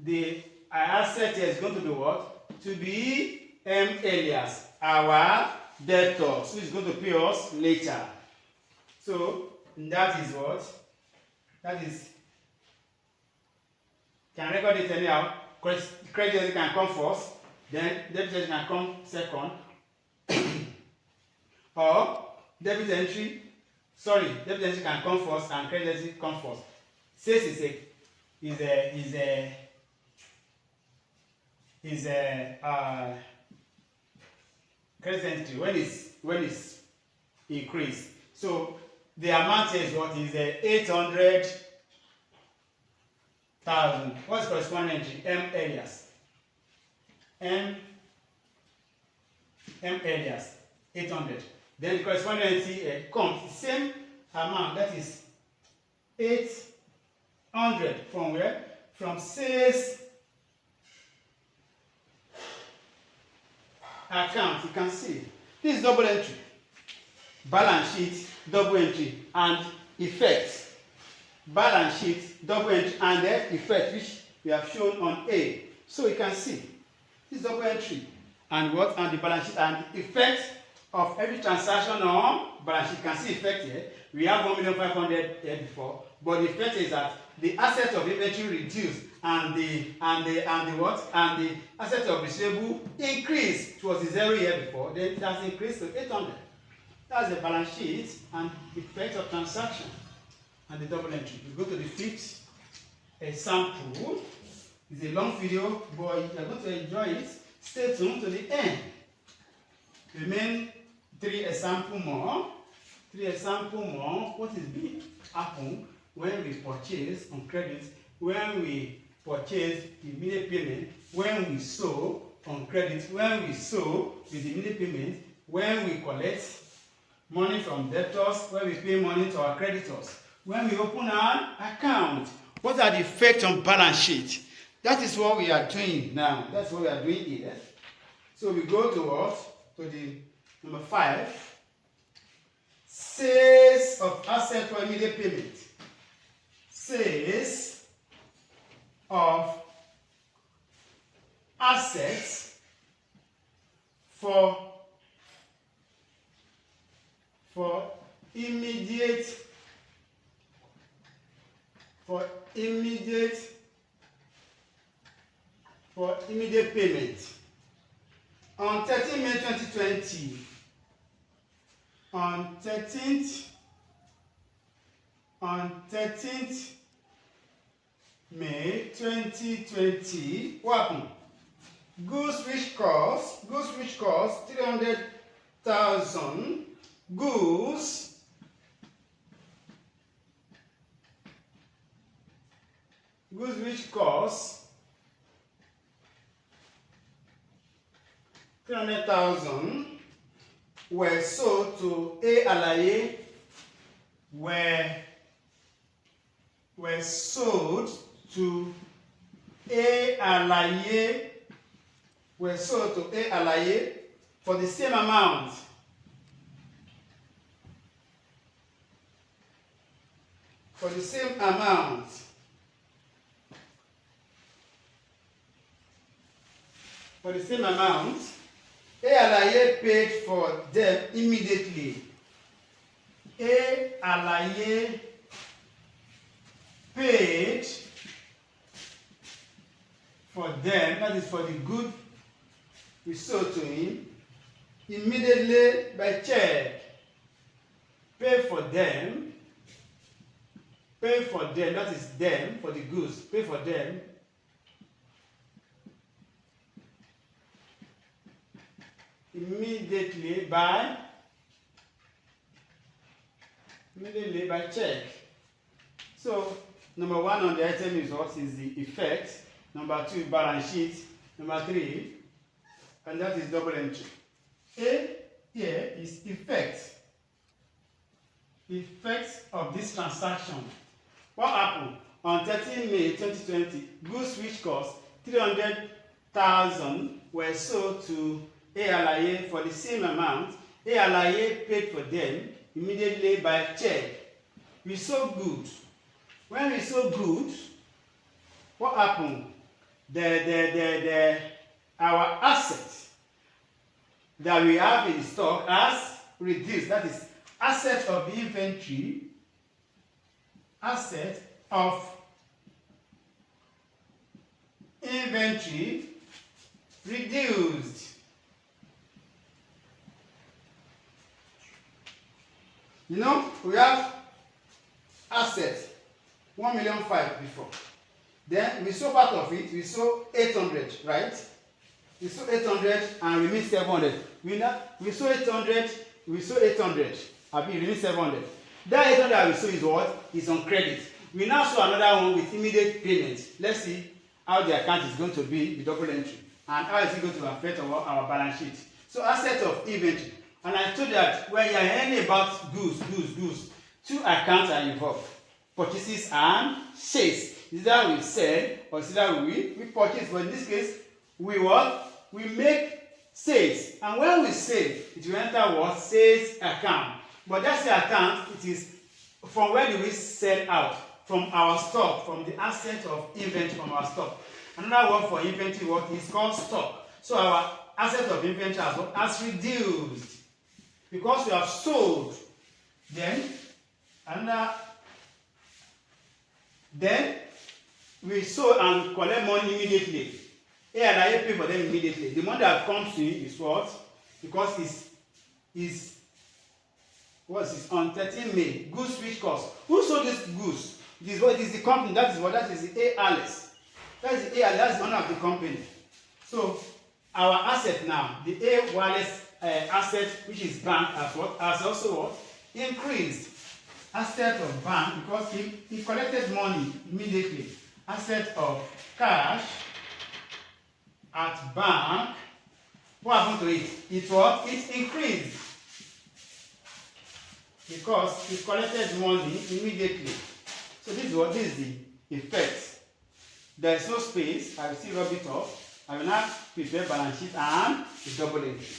the asset here is going to be what? To be M. Elias, our debtor. So it's going to pay us later. So that is what? That is, can record it anyhow. Credit can come first, then debit can come second. Or debit entry can come first and credit entry come first. Sales is a credit entry when it's increased. So the amount here is what? Is 800,000. What's corresponding entry? M. Elias. M. Elias. 800. Then the corresponding entry comes the same amount. That is 800 from where? From sales account. You can see this is double entry, balance sheet, double entry, and effect. Balance sheet, double entry, and the effect which we have shown on A. So you can see this double entry and what? And the balance sheet and the effect of every transaction on balance sheet. You can see effect here. We have 1,500,000 here before, but the effect is that the asset of inventory reduced and the what? And the asset of receivable increased. It was 0 here before, then it has increased to 800. That's the balance sheet and effect of transaction and the double entry. We go to the fifth example. It's a long video, but you are going to enjoy it. Stay tuned to the end. Remain 3 examples more. 3 examples more. What is being happened when we purchase on credit, when we purchase immediate payment, when we sow on credit, when we sow with immediate payment, when we collect money from debtors, when we pay money to our creditors, when we open an account. What are the effects on balance sheet? That is what we are doing now. That's what we are doing here. So we go to what? To the number 5. Sales of asset for immediate payment. Sales of assets for immediate payment. On 13 May 2020, on 13th May 2020, what happened? Goods which cost 300,000. Goods which cost 300,000 were sold to A Alaye were sold to A Alaye for the same amount. For the same amount. For the same amount, A Alaye paid for them immediately. A Alaye paid for them, that is for the good we sold to him, immediately by check. Pay for them, that is them, for the goods, pay for them immediately by check. So number 1 on the item is what is the effect, number 2 balance sheet, number 3, and that is double entry. A here is effect of this transaction. What happened on 13 May 2020? Goods which cost 300,000 were sold to A Alaye for the same amount. A Alaye paid for them immediately by check. We sold goods. When we sold goods, what happened? Our assets that we have in stock has reduced. That is, asset of inventory, asset of inventory reduced. You know, we have assets 1,500,000 before. Then we sold part of it, we sold 800, right? We sold 800 and remain 700. We sold 800, and we remain 700. That 800 we sold is what? Is on credit. We now saw another one with immediate payment. Let's see how the account is going to be, the double entry, and how is it going to affect our balance sheet. So asset of inventory. And I told you that when you are hearing about goods, 2 accounts are involved. Purchases and sales. Either we sell or either we purchase. But in this case, we what? We make sales. And when we sell, it will enter what? Sales account. But that's the account, it is from where do we sell out? From our stock, from the asset of inventory from our stock. Another word for inventory what is called stock. So our asset of inventory has reduced because we have sold. Then we sold and collect money immediately. And I pay for them immediately. The money that comes to you is what? Because it's on 13 May. Goods which cost. Who sold these goods? It is the company. That is the A Alice. That is the A Alice. That's the owner of the company. So our asset now, the A Wallace asset, which is bank, has also what? Increased. Asset of bank, because he collected money immediately. Asset of cash at bank. What happened to it? It increased. Because he collected money immediately. So this is the effect. There is no space. I will still rub it off. I will now prepare balance sheet and the double entry.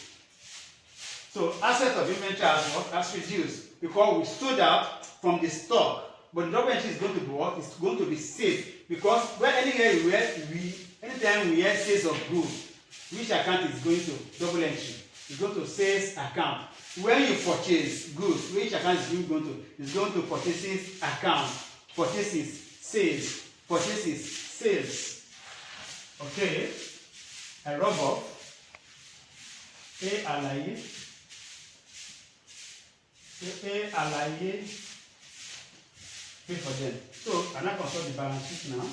So asset of inventory has reduced because we stood out from the stock. But the double entry is going to be what? It's going to be safe. Because anytime we hear sales of goods, which account is going to double entry? It's going to sales account. When you purchase goods, which account is going to? It's going to purchases account. Purchases, sales. Purchases, sales. Okay. I rub off. A Alaye. Pay for them. So, I now consult the balance sheet now.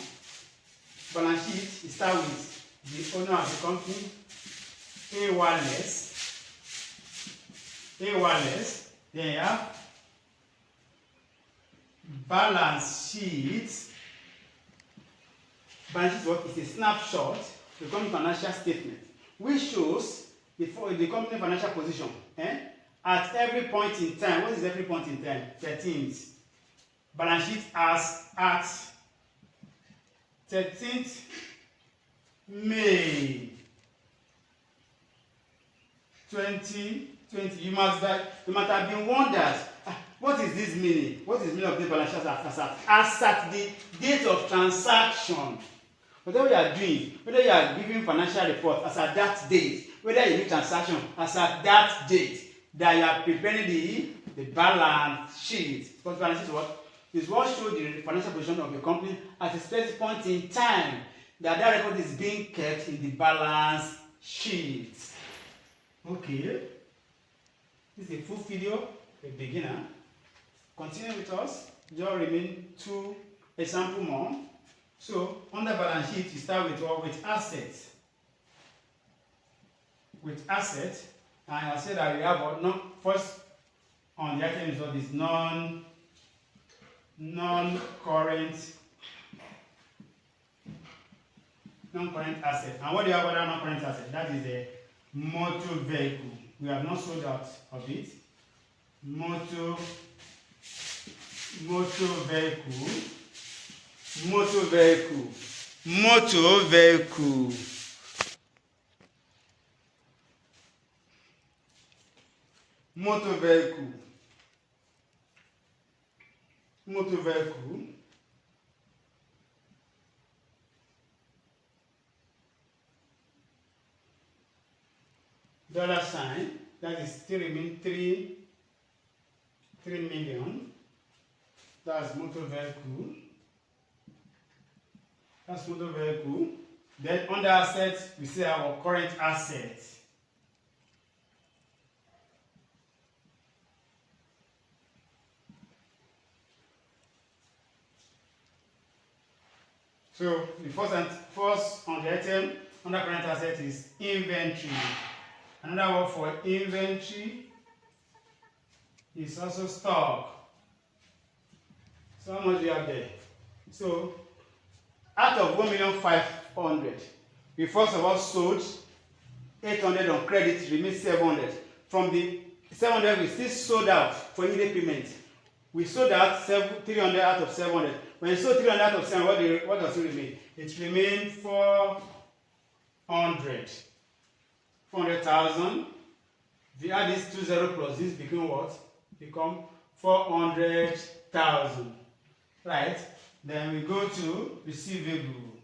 Balance sheet, it starts with the owner of the company, A Wallace. Then you have balance sheet. Balance sheet what is a snapshot of the company financial statement, which shows the company financial position. At every point in time. What is every point in time? 13th. Balance sheet as at 13th May 2020. You might have been wondered, what is this meaning? What is the meaning of this balance sheet as at the date of transaction? Whatever you are doing, whether you are giving financial report as at that date, whether you do transaction as at that date, that you are preparing the balance sheet. Because balance sheet is what shows the financial position of your company at a specific point in time, that record is being kept in the balance sheet. Okay, this is a full video, a beginner. Continue with us. Just remain 2 examples more. So under balance sheet, you start with what? With assets. With assets, and I said that we have first on the item is what is non-current asset. And what do you have other non-current asset? That is a motor vehicle. We have not sold out of it. Motor vehicle. Dollar sign, that is still remain 3 million. That's motor vehicle. Then under assets, we say our current assets. So the first on the item under current asset is inventory. Another word for inventory is also stock. So how much do you have there? So out of 1,500,000, we first of all sold 800 on credit, remains 700. From the 700, we still sold out for immediate payment. We sold out 300 out of 700. When you sold 300 out of 700, what does it remain? It remains 400,000. If you add this 20 plus this become what? Become 400,000. Right? Then we go to receivable.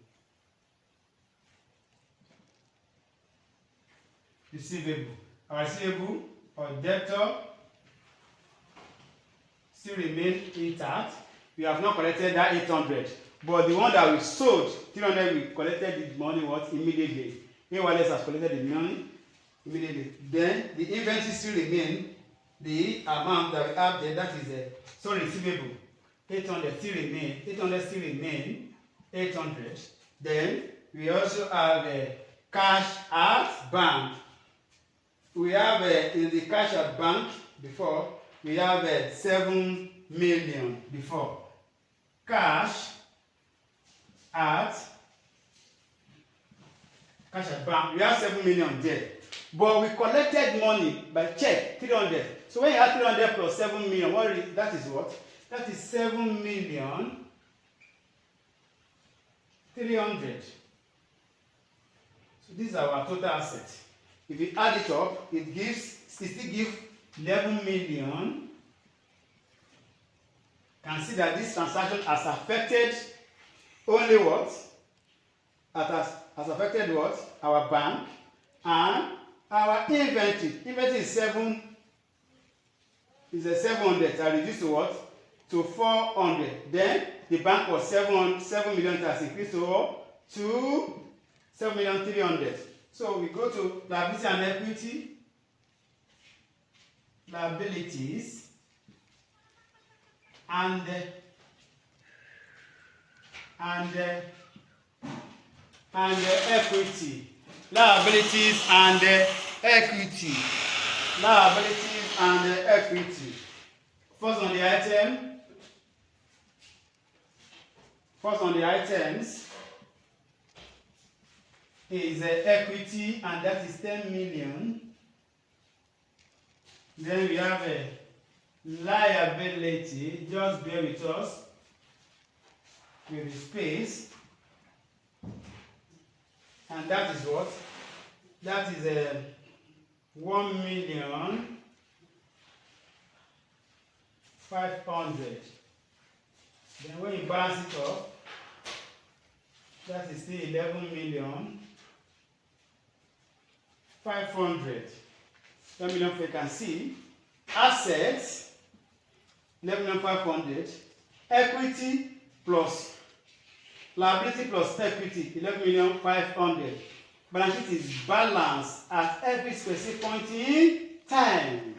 Our receivable or debtor still remain intact. We have not collected that 800, but the one that we sold 300, we collected the money immediately. A1S has collected the money immediately. Then the inventory still remain the amount that we have there. That is receivable. 800 still remain 800. Then we also have cash at bank. We have in the cash at bank before we have 7 million before. Cash at bank, we have 7 million there. But we collected money by check 300. So when you have 300 plus 7 million, that is what? That is 7,300,000. So these are our total assets. If we add it up, it still gives 11 million. Can see that this transaction has affected only what? Has affected what? Our bank and our inventory. Inventory is 700. I reduced to what? To 400. Then the bank was 7 million, has increased to what? To 7,300,000. So we go to liability and equity. Liabilities and equity. Liabilities and equity. First on the items. is equity, and that is 10 million. Then we have a liability. Just bear with us with the space. And that is what? That is a 1,500,000. Then when you balance it up, that is still 11,500,000. 10 million you can see. Assets 11,500,000. Equity plus liability plus equity 11,500,000. Balance sheet is balanced at every specific point in time.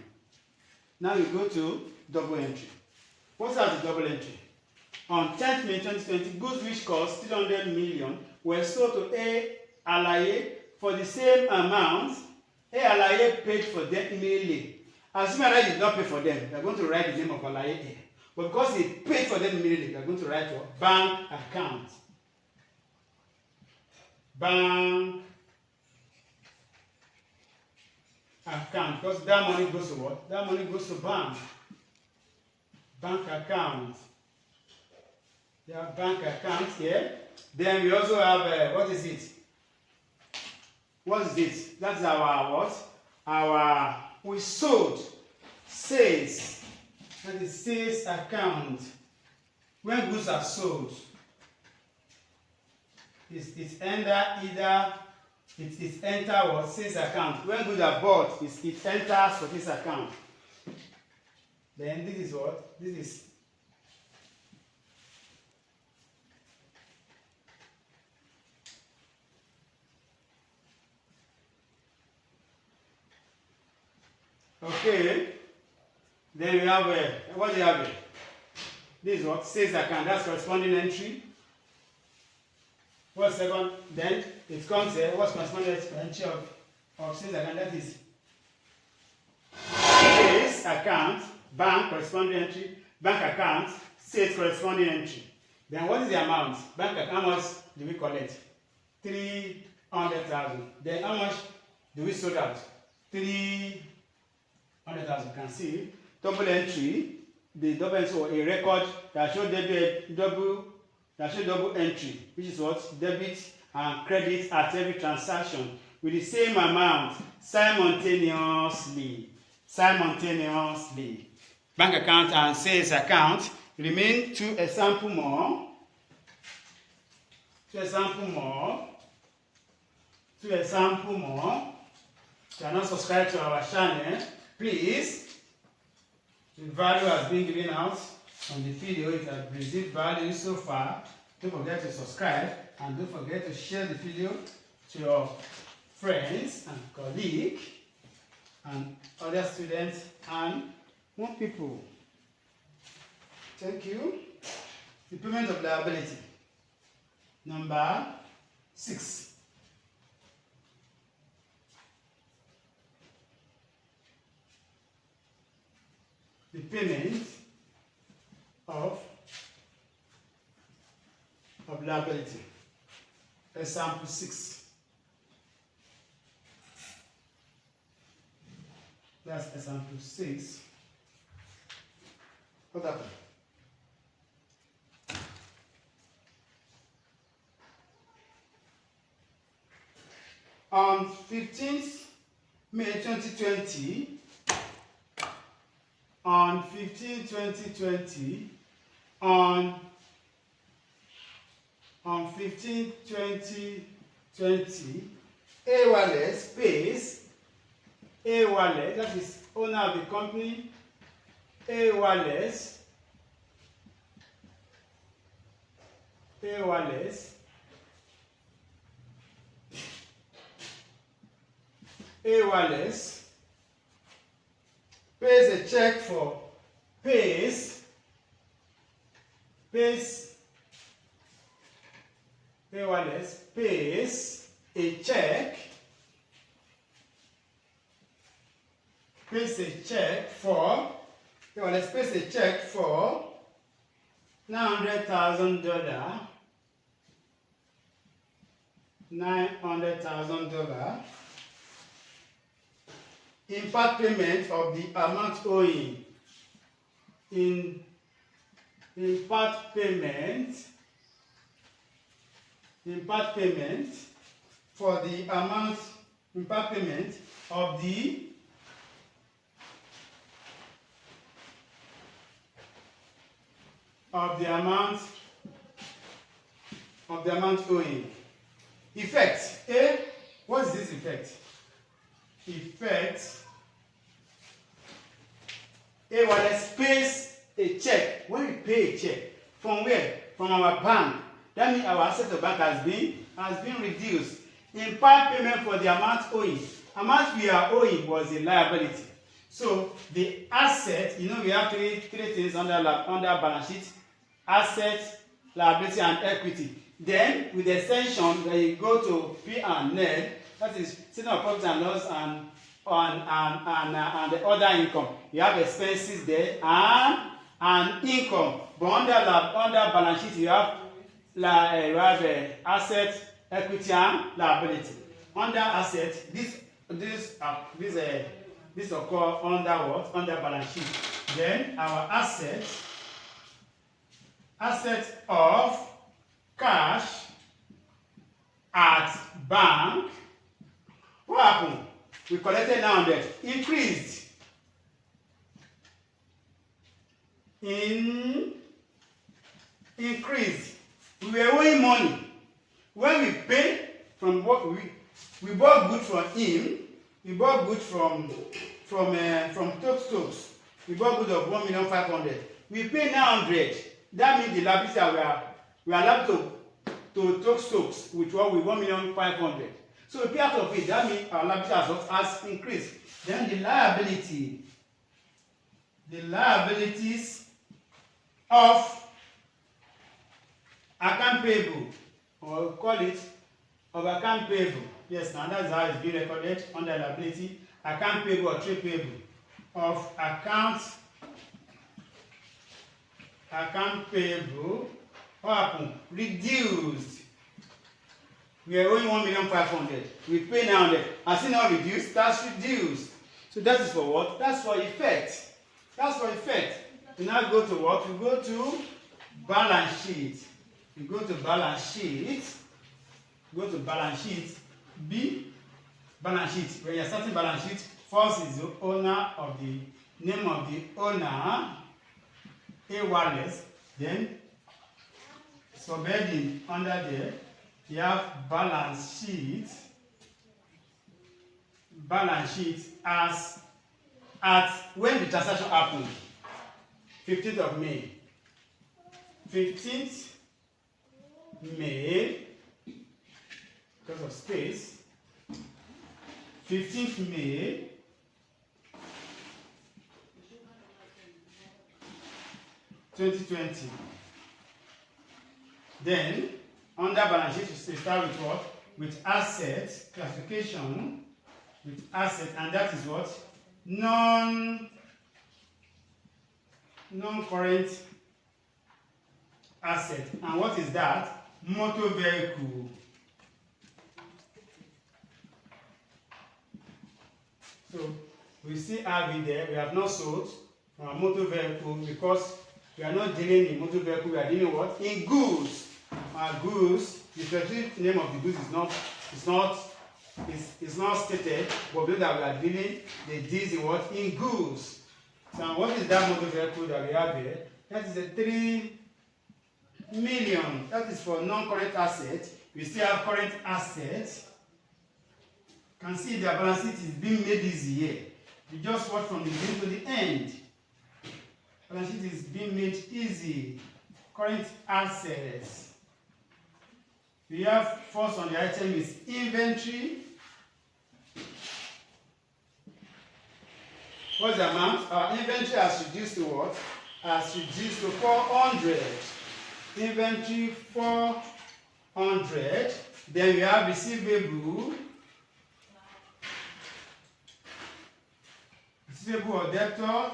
Now we go to double entry. What's the double entry? On 10th May 2020, goods which cost 300 million were sold to A. Alaye for the same amount. A. Alaye paid for them immediately. Assuming Alaye did not pay for them, they are going to write the name of Alaye A. But because he paid for them immediately, they are going to write your bank account. Bank account. Because that money goes to what? That money goes to bank. Bank account. There are bank accounts here. Then we also have, what is it? What is this? That's our what? Our, we sold, sales. That is sales account. When goods are sold, it's enter what? Sales account. When goods are bought, it enters for this account. Then this is what? This is okay. Then we have what do you have here? This is what? Sales account. That's corresponding entry. What's second? Then it comes here. What's corresponding entry of sales account? That is sales account, bank corresponding entry, bank account, sales corresponding entry. Then what is the amount? Bank account, how much do we collect? 300,000. Then how much do we sold out? 300,000. You can see double entry. The double entry or a record that shows double entry, which is what? Debit and credit at every transaction with the same amount simultaneously. Bank account and sales account remain two example more. If you are not subscribed to our channel, please. The value has been given out on the video. If you have received value so far, don't forget to subscribe and don't forget to share the video to your friends and colleagues and other students and more people. Thank you. The payment of liability. Number 6. The payment of liability. Example 6. That's example 6. What happened? On 15th May 2020, on 15/2020, on 15/2020, A Wallace pays, A Wallace, that is owner of the company, A Wallace pays a check for pays A Wallace pays a check for A Wallace pays a check for $900,000 $900,000 in part payment of the amount owing. In part payment for the amount in part payment of the amount owing. Effect. A. What is this effect? Effect. A was pays a check. When we pay a check, from where? From our bank. That means our asset of bank has been reduced. In part payment for the amount owing. Amount we are owing was a liability. So the asset, we have three things under balance sheet: asset, liability, and equity. Then with the extension, when you go to P&L, that is statement of profit and loss and the other income. You have expenses there and income. But under balance sheet, you have asset, equity, and liability. Under asset, this occur under what? Under balance sheet. Then our asset of cash at bank. What happened? We collected 900, increased. Increased. We were owing money. When we pay from what we bought goods from him, we bought goods from Stokes. We bought goods of 1,500,000. We pay 900. That means the liability we are allowed to Stokes with 1,500,000. So we pay out of it. That means our liability has increased. Then the liabilities of account payable, or we call it of account payable. Yes, now that's how it's being recorded under liability. Account payable or trade payable. Of account payable. What happened? Reduced. We are owing 1,500,000. We pay 900. As it now reduced, that's reduced. So that is for what? That's for effect. That's for effect. We now go to what? We go to balance sheet. We go to balance sheet. Go to balance sheet. B. Balance sheet. When you're starting balance sheet, first is the owner of the name of the owner. A wireless. Then subheading under there. You have balance sheet. Balance sheet as at when the transaction happened. 15th of May. 15th May, because of space. 15th May 2020. Then under balance sheet, we start with what? With asset classification. With asset, and that is what? Non-current asset. And what is that? Motor vehicle. So we still have it there. We have not sold our motor vehicle because we are not dealing in motor vehicle. We are dealing what? In goods. Our goods. The specific name of the goods is not stated, but because that we are dealing, they deal in what? In goods. So what is that motor vehicle that we have here? That is a 3 million. That is for non-current assets. We still have current assets. You can see the balance sheet is being made easy here. We just work from the beginning to the end. Balance sheet is being made easy. Current assets. We have first on the item is inventory. What's the amount? Our inventory has reduced to what? Has reduced to 400. Inventory 400. Then we have receivable. Receivable or debtor.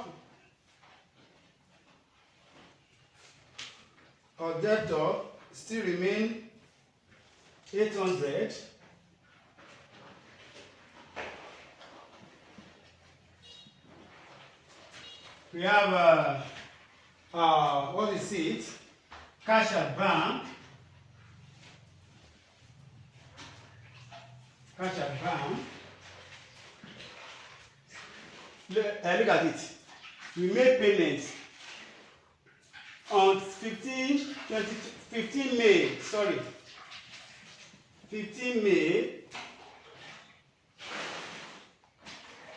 Or debtor still remain 800. We have what is it? Cash at bank. Cash at bank. Look at it. We made payments on 15 May, 15 May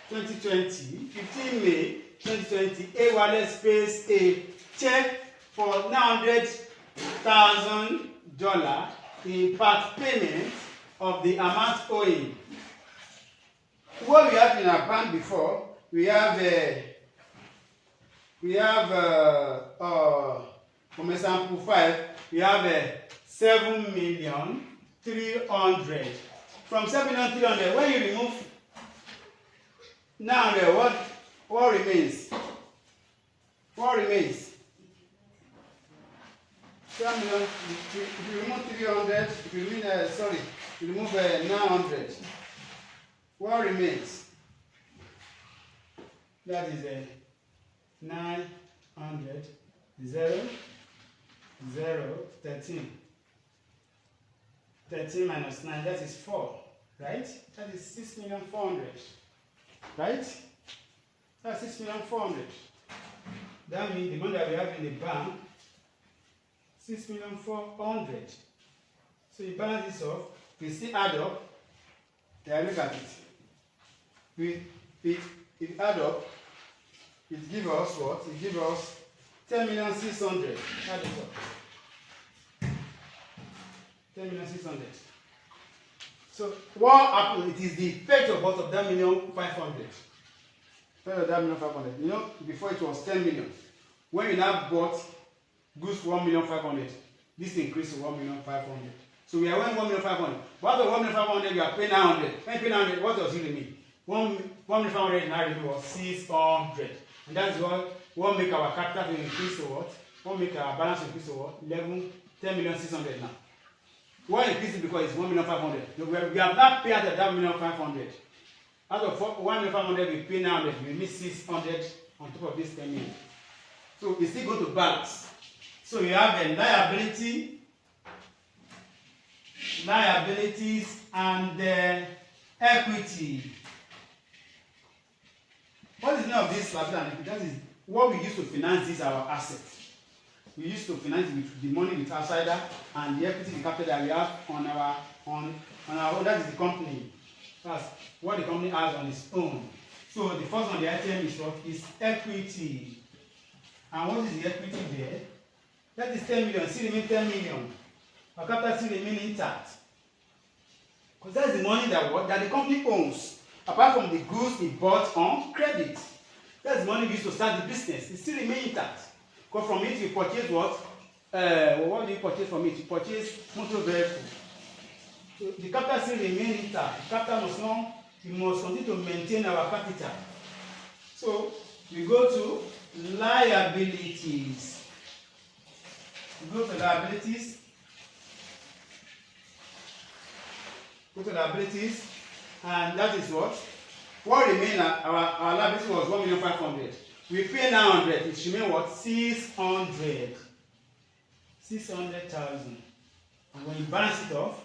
2020, 15 May 2020, A wallet space a check for $900,000 in part payment of the amount owing. What we have in our bank before, we have from example 5, we have 7,300,000. From 7,300,000, when you remove now what remains? What remains? 7 million. If you remove 300, if you remove 900. What remains? That is 900, 0, 0, 13. 13 minus 9, that is 4, right? That is 6,400,000, right? That's 6,400,000. That means the money that we have in the bank, 6,400,000. So you balance this off, we still add up. Yeah, look at it. It add up, it gives us what? It gives us 10,600,000. Add it up. 10,600,000. So what happened? It is the effect of what of that 1,500,000. Effect of that 1,500,000. You know, before it was 10 million. When you now bought goods for 1,500,000, this increased to 1,500,000. So we are earning 1,500,000. What of 1,500,000 you are paying 900? When you pay 900, what does it mean? 1,500,000 now was 600. And that is what make our capital to increase to what? What make our balance increase to what? 10,600,000 now. What increases because it's 1,500,000. We have not paid out of that 1,500,000. Out of 1,500,000 we pay 900. We miss 600 on top of this 10 million. So it's still going to balance. So you have a liabilities and equity. What is the name of this liability and equity? That is what we use to finance these our assets. We used to finance with the money with outsider and the equity, the capital that we have on our own. That is the company. That's what the company has on its own. So the first on the item is what is equity. And what is the equity there? That is 10 million. Still remain 10 million. Our capital still remain intact. Because that's the money that the company owns. Apart from the goods it bought on credit. That's the money we used to start the business. It still remains intact. Because from it you purchase what? What do you purchase from it? You purchase motor vehicle. So the capital still remains intact. The capital we must continue to maintain our capital. So we go to liabilities. We go to liabilities. Go to liabilities, and that is what? What remains? Our liability was 1,500,000. We pay 900. It remains what? 600. 600,000. And when you balance it off,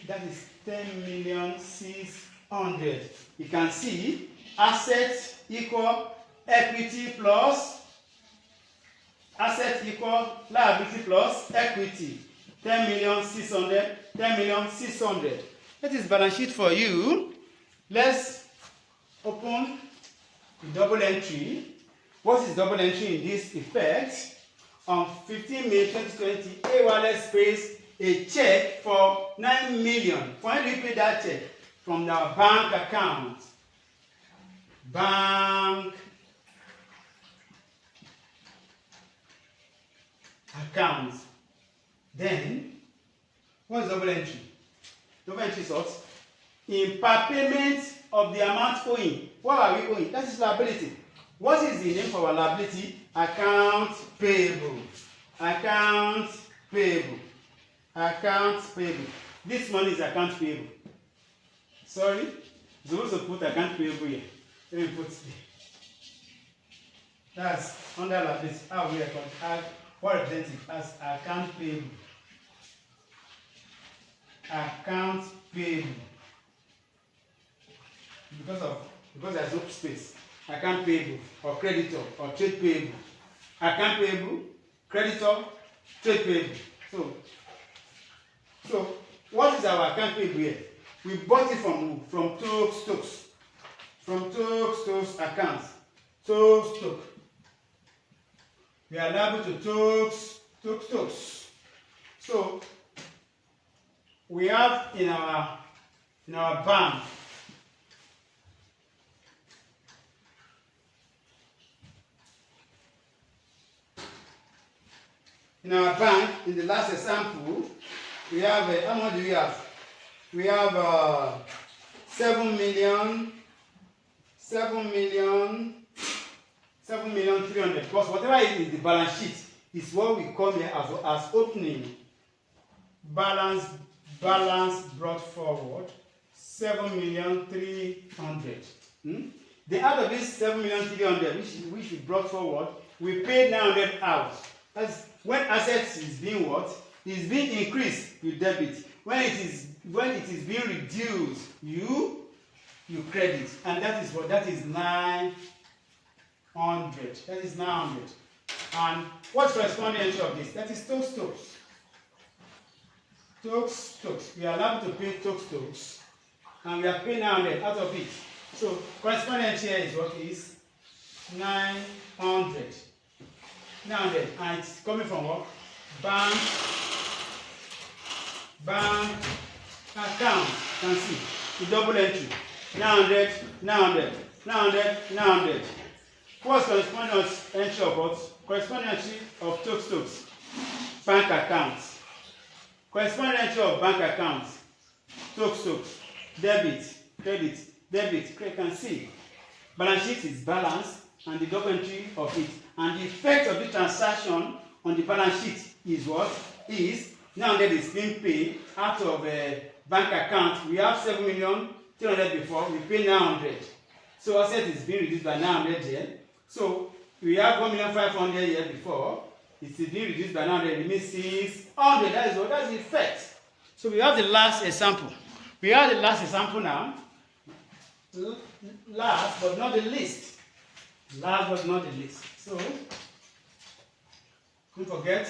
that is 10,600,000. You can see assets equal equity plus asset equal liability plus equity. 10,600,000. 10,600,000. That is balance sheet for you. Let's open the double entry. What is double entry in this effect? On 15 May 2020, A wallet space a check for 9 million. Why do you pay that check? From our bank account. Bank account. Then, what is double entry? Double entry is what? In part payment of the amount owing. What are we owing? That is liability. What is the name for our liability? Account payable. Account payable. Account payable. This money is account payable. Sorry, you're supposed to put account payable here. Let me put it there. That's under liabilities. How we record? What represents it as account payable? Account payable. Because there's no space. Account payable or creditor or trade payable. Account payable, creditor, trade payable. So what is our account payable here? We bought it from who? From Stokes. From Stokes accounts. Stokes. We are liable to Stokes. So we have in our bank in the last example, we have how much do we have? We have 7,300,000. Because whatever is the balance sheet is what we come here as opening balance brought forward 7,300,000. The out of this 7,300,000 which we brought forward, we paid 900 out. That's when assets is being what? Is being increased, you debit. When it is being reduced, you credit. And that is what? That is 900. That is 900. And what's the corresponding entry of this? That is Stokes. Stokes. We are allowed to pay Stokes. And we are paying 900 out of it. So corresponding entry here is what is 900. 900. And it's coming from what? Bank account. You can see the double entry. 900. What's corresponding entry of what? Corresponding entry of Stokes. Bank accounts. Corresponding entry of bank accounts. Stokes. Debit, credit, debit. You can see. Balance sheet is balance and the double entry of it. And the effect of the transaction on the balance sheet is what? Is 900 is being paid out of a bank account. We have 7,300,000 before, we pay 900. So asset is being reduced by 900 here. So we have 1,500,000 here before. It's being reduced by 900, it means 600. That's the effect. So we have the last example. Now. Last but not the least. So don't forget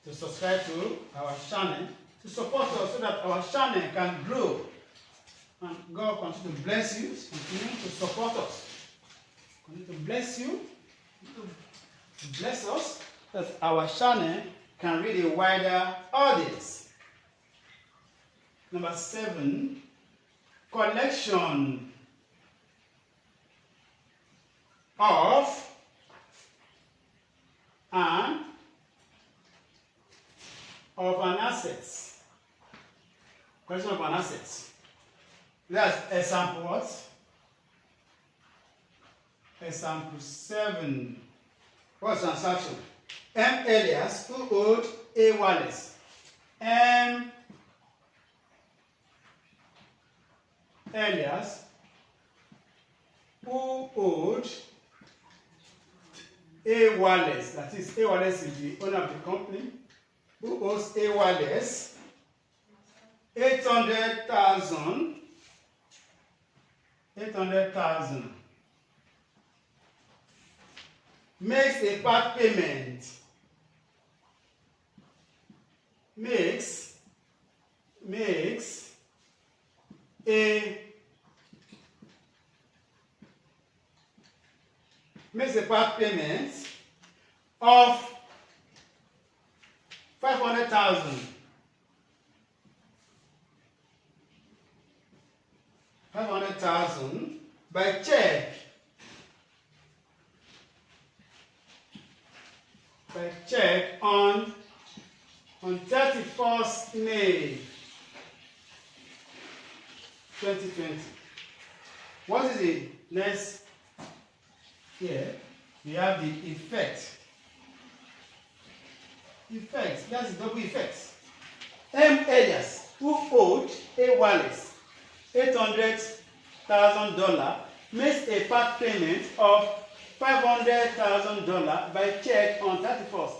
to subscribe to our channel to support us so that our channel can grow. And God continue to bless you, continue to support us. Continue to bless you, to bless us, that our channel can reach a wider audience. Number 7, collection of an assets. Collection of an assets. That's example what? Example 7. What's transaction? M. Elias, who owed A. Wallace. M. Elias, who owed A. Wallace. That is, A. Wallace is the owner of the company. Who owes A. Wallace 800,000. 800,000. Makes a part payment. Makes a part payment of 500,000. 500,000 by check. On 31st May 2020. What is the next here? We have the effect effect. That's the double effect. M. Elias, who owed A. Wallace $800,000, makes a part payment of $500,000 by check on 31st.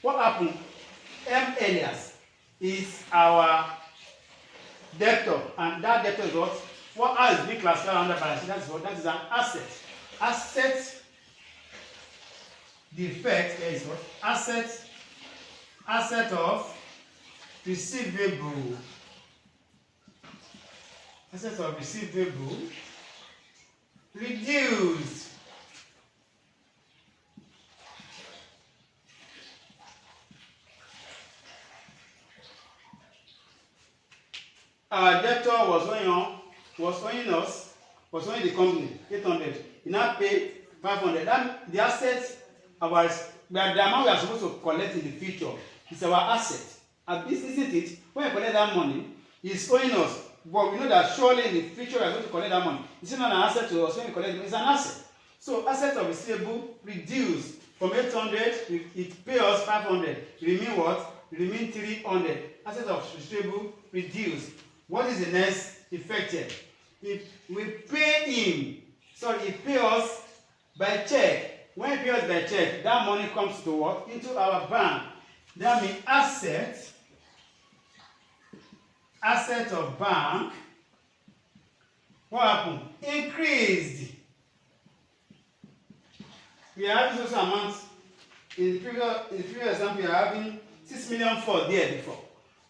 What happened? M. Elias is our debtor, and that debtor is what has been classified under balance sheet? That is an asset. Asset defect is what? Asset of receivable. Asset of receivable reduced. Our debtor was owing the company 800. He now paid 500. That the assets the amount we are supposed to collect in the future is our asset. And this isn't it. When we collect that money, he's owing us. But we know that surely in the future we are going to collect that money. It's not an asset to us when we collect it, it's an asset. So asset of receivable reduced from 800, it pay us 500. Remain what? Remain 300. Asset of receivable reduced. What is the next effect here? If we pay him, he pay us by check. When he pay us by check, that money comes to what? Into our bank. That means asset of bank, what happened? Increased. We are having those amounts. In the previous example, we are having 6 million for there before.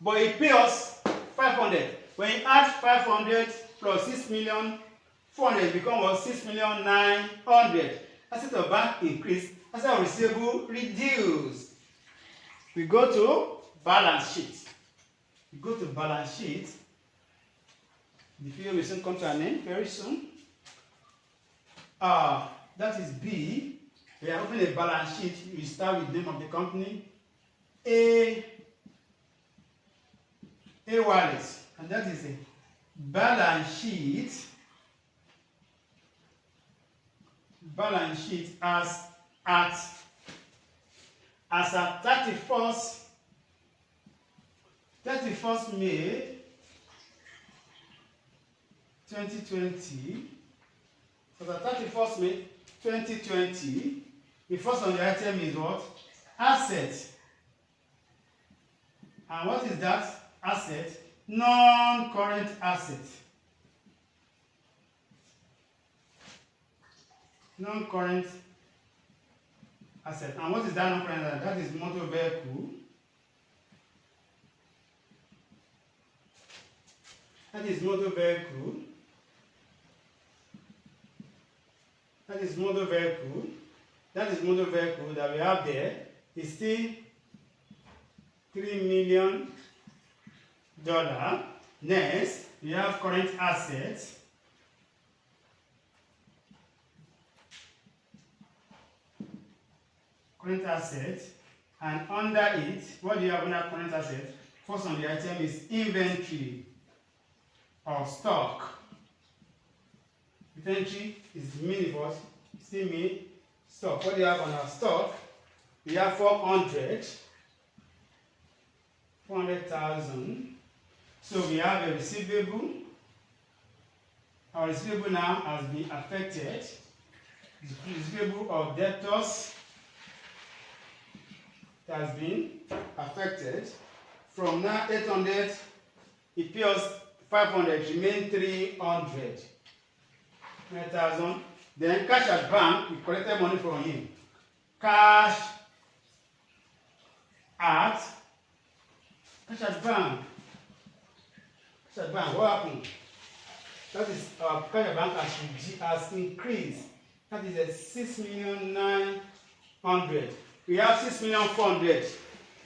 But he pay us 500. When you add 500 plus 6 million 400, become what? 6 million 900. Asset of bank increased. Asset of receivable reduced. We go to balance sheet. We go to balance sheet. The video will soon come to an end very soon. That is B. We are opening a balance sheet. We start with the name of the company. A. Wallace. And that is a balance sheet. Balance sheet as at 31st May 2020. So the 31st May 2020, the first on the item is what? Asset. And what is that asset? Non-current asset. Non-current asset. And what is that non-current asset? That is motor vehicle. That is motor vehicle. That is motor vehicle. That is motor vehicle that we have there. It's still $3 million. Next, we have current assets. Current assets. And under it, what do you have under current assets? First on the item is inventory or stock. Inventory is mean first, still mean stock. What do you have on our stock? We have 400,000. So we have a receivable. Our receivable now has been affected. The receivable of debtors has been affected. From now 800, it pays 500, remain 300. 100,000. Then cash at bank, we collected money from him. Cash at bank. Cash at bank, what happened? That is our cash at bank has increased. That is a 6,900,000. We have 6,400,000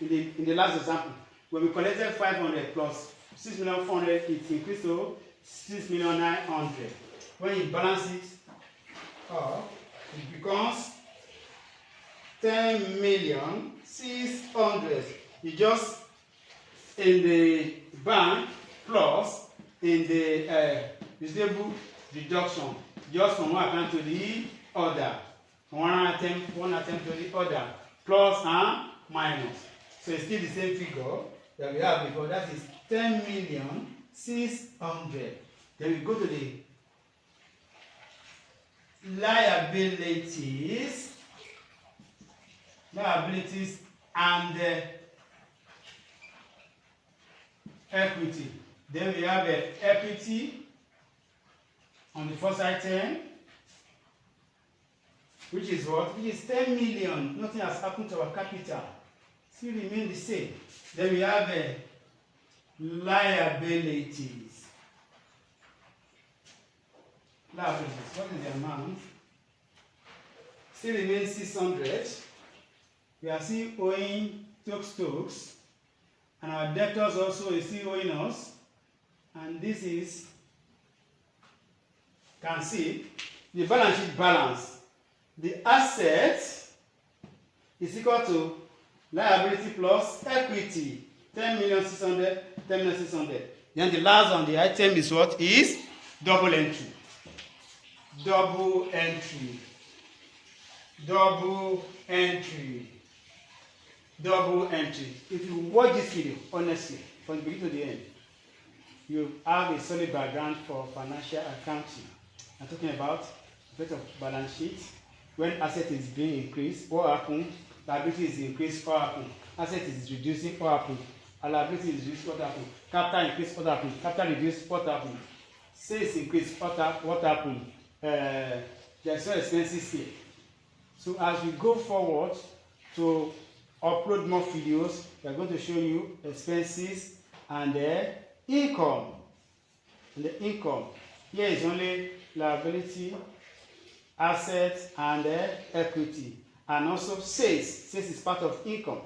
in the last example. When we collected 500 plus 6,400,000, it increased to 6,900,000. When you balance it up, it becomes 10,600,000. You just in the bank plus in the receivable deduction, just from one account to the other, one attempt to the other, plus and minus. So it's still the same figure that we have before. That is 10,600,000. Then we go to the liabilities. Liabilities and equity. Then we have equity on the first item, which is what? Which is 10 million. Nothing has happened to our capital. Still remain the same. Then we have liabilities. Liabilities. What is the amount? Still remains 600. We are still owing Stokes, and our debtors also is still owing us. And this is, can see the balance sheet balance. The asset is equal to liability plus equity, 10,600,000, 10,600,000. Then the last on the item is what? Is double entry. Double entry. Double entry. Double entry. If you watch this video, honestly, from the beginning to the end, you have a solid background for financial accounting. I'm talking about the of balance sheet. When asset is being increased, what happens? Liability is increased, what happens? Asset is reducing, what happens? Liability is reduced, what happens? Capital increase, what happens? Capital reduced, what happens? Sales increase, what happens? There's no expenses here. So as we go forward to upload more videos, we are going to show you expenses and income. And the income here is only liability, assets, and equity, and also sales. Sales is part of income.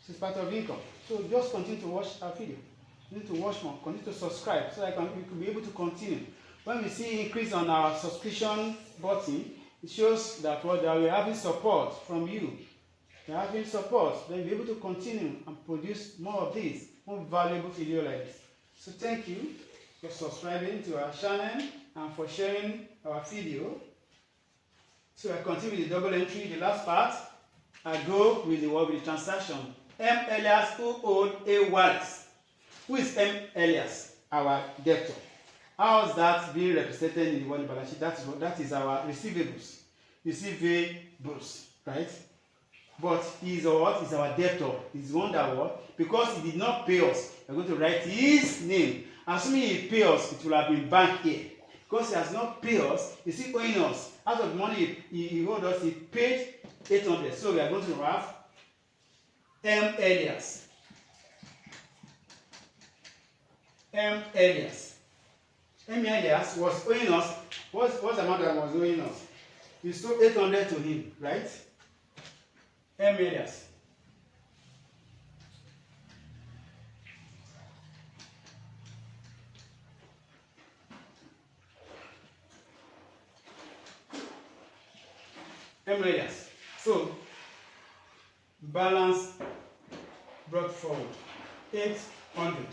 This is part of income. So just continue to watch our video. You need to watch more. Continue to subscribe so that you can be able to continue. When we see increase on our subscription button, it shows that we are having support from you. We are having support. Then we'll be able to continue and produce more of this, more valuable video like this. So thank you for subscribing to our channel and for sharing our video. So I continue with the double entry. The last part, I go with the word with the transaction. M. Elias, who owed A. Wallace. Who is M. Elias? Our debtor. How is that being represented in the word balance sheet? That is our receivables. Receivables, right? But he is what? Is our debtor. He's one that what? Because he did not pay us, we're going to write his name. Assuming he paid us, it will have been bank here. Because he has not paid us, he's still owing us. Out of the money he owed us, he paid 800. So we are going to have M. Elias. M. Elias. M. Elias was owing us. What's the amount that was owing us? We sold 800 to him, right? M. Elias. M. Elias. So, balance brought forward 800.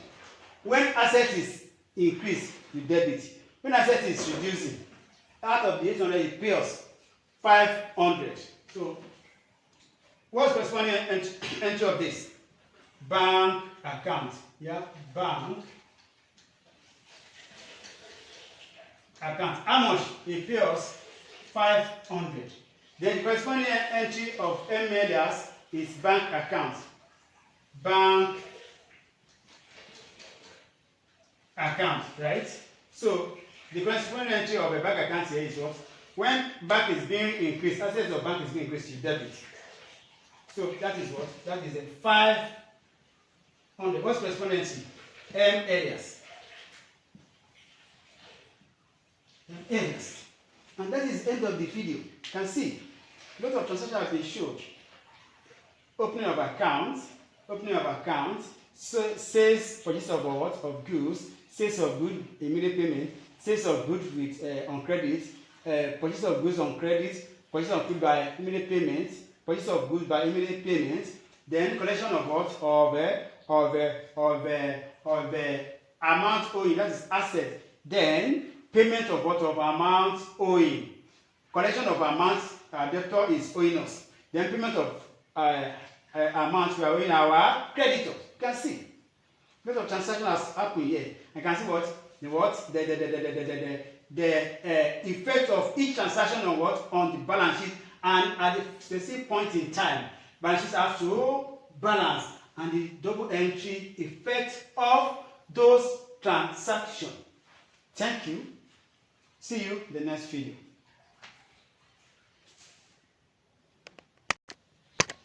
When asset is increased, you debit. When asset is reducing, out of the 800, you pay us 500. So, what's the corresponding entry of this? Bank account. Yeah, bank account. How much? He pays us 500. Then the corresponding entry of M. Elias is bank account. Bank account, right? So the corresponding entry of a bank account here is what? When bank is being increased, assets of bank is being increased, you debit. So that is what? That is a 500. What's corresponding entry? M. Elias. M. Elias. And that is the end of the video. You can see a lot of transactions have been shown. Opening of accounts, sales, purchase of what? Of goods, sales of goods, immediate payment, sales of goods with on credit, purchase of goods on credit, purchase of goods by immediate payment, purchase of goods by immediate payment, then collection of what? Of amount owing, that is asset. Then payment of what? Of amount owing. Collection of amount debtor is owing us. Then payment of amount we are owing our creditors. You can see. Because of transaction has happened here. You can see the effect of each transaction on what? On the balance sheet, and at a specific point in time, balance sheets have to balance, and the double entry effect of those transactions. Thank you. See you in the next video.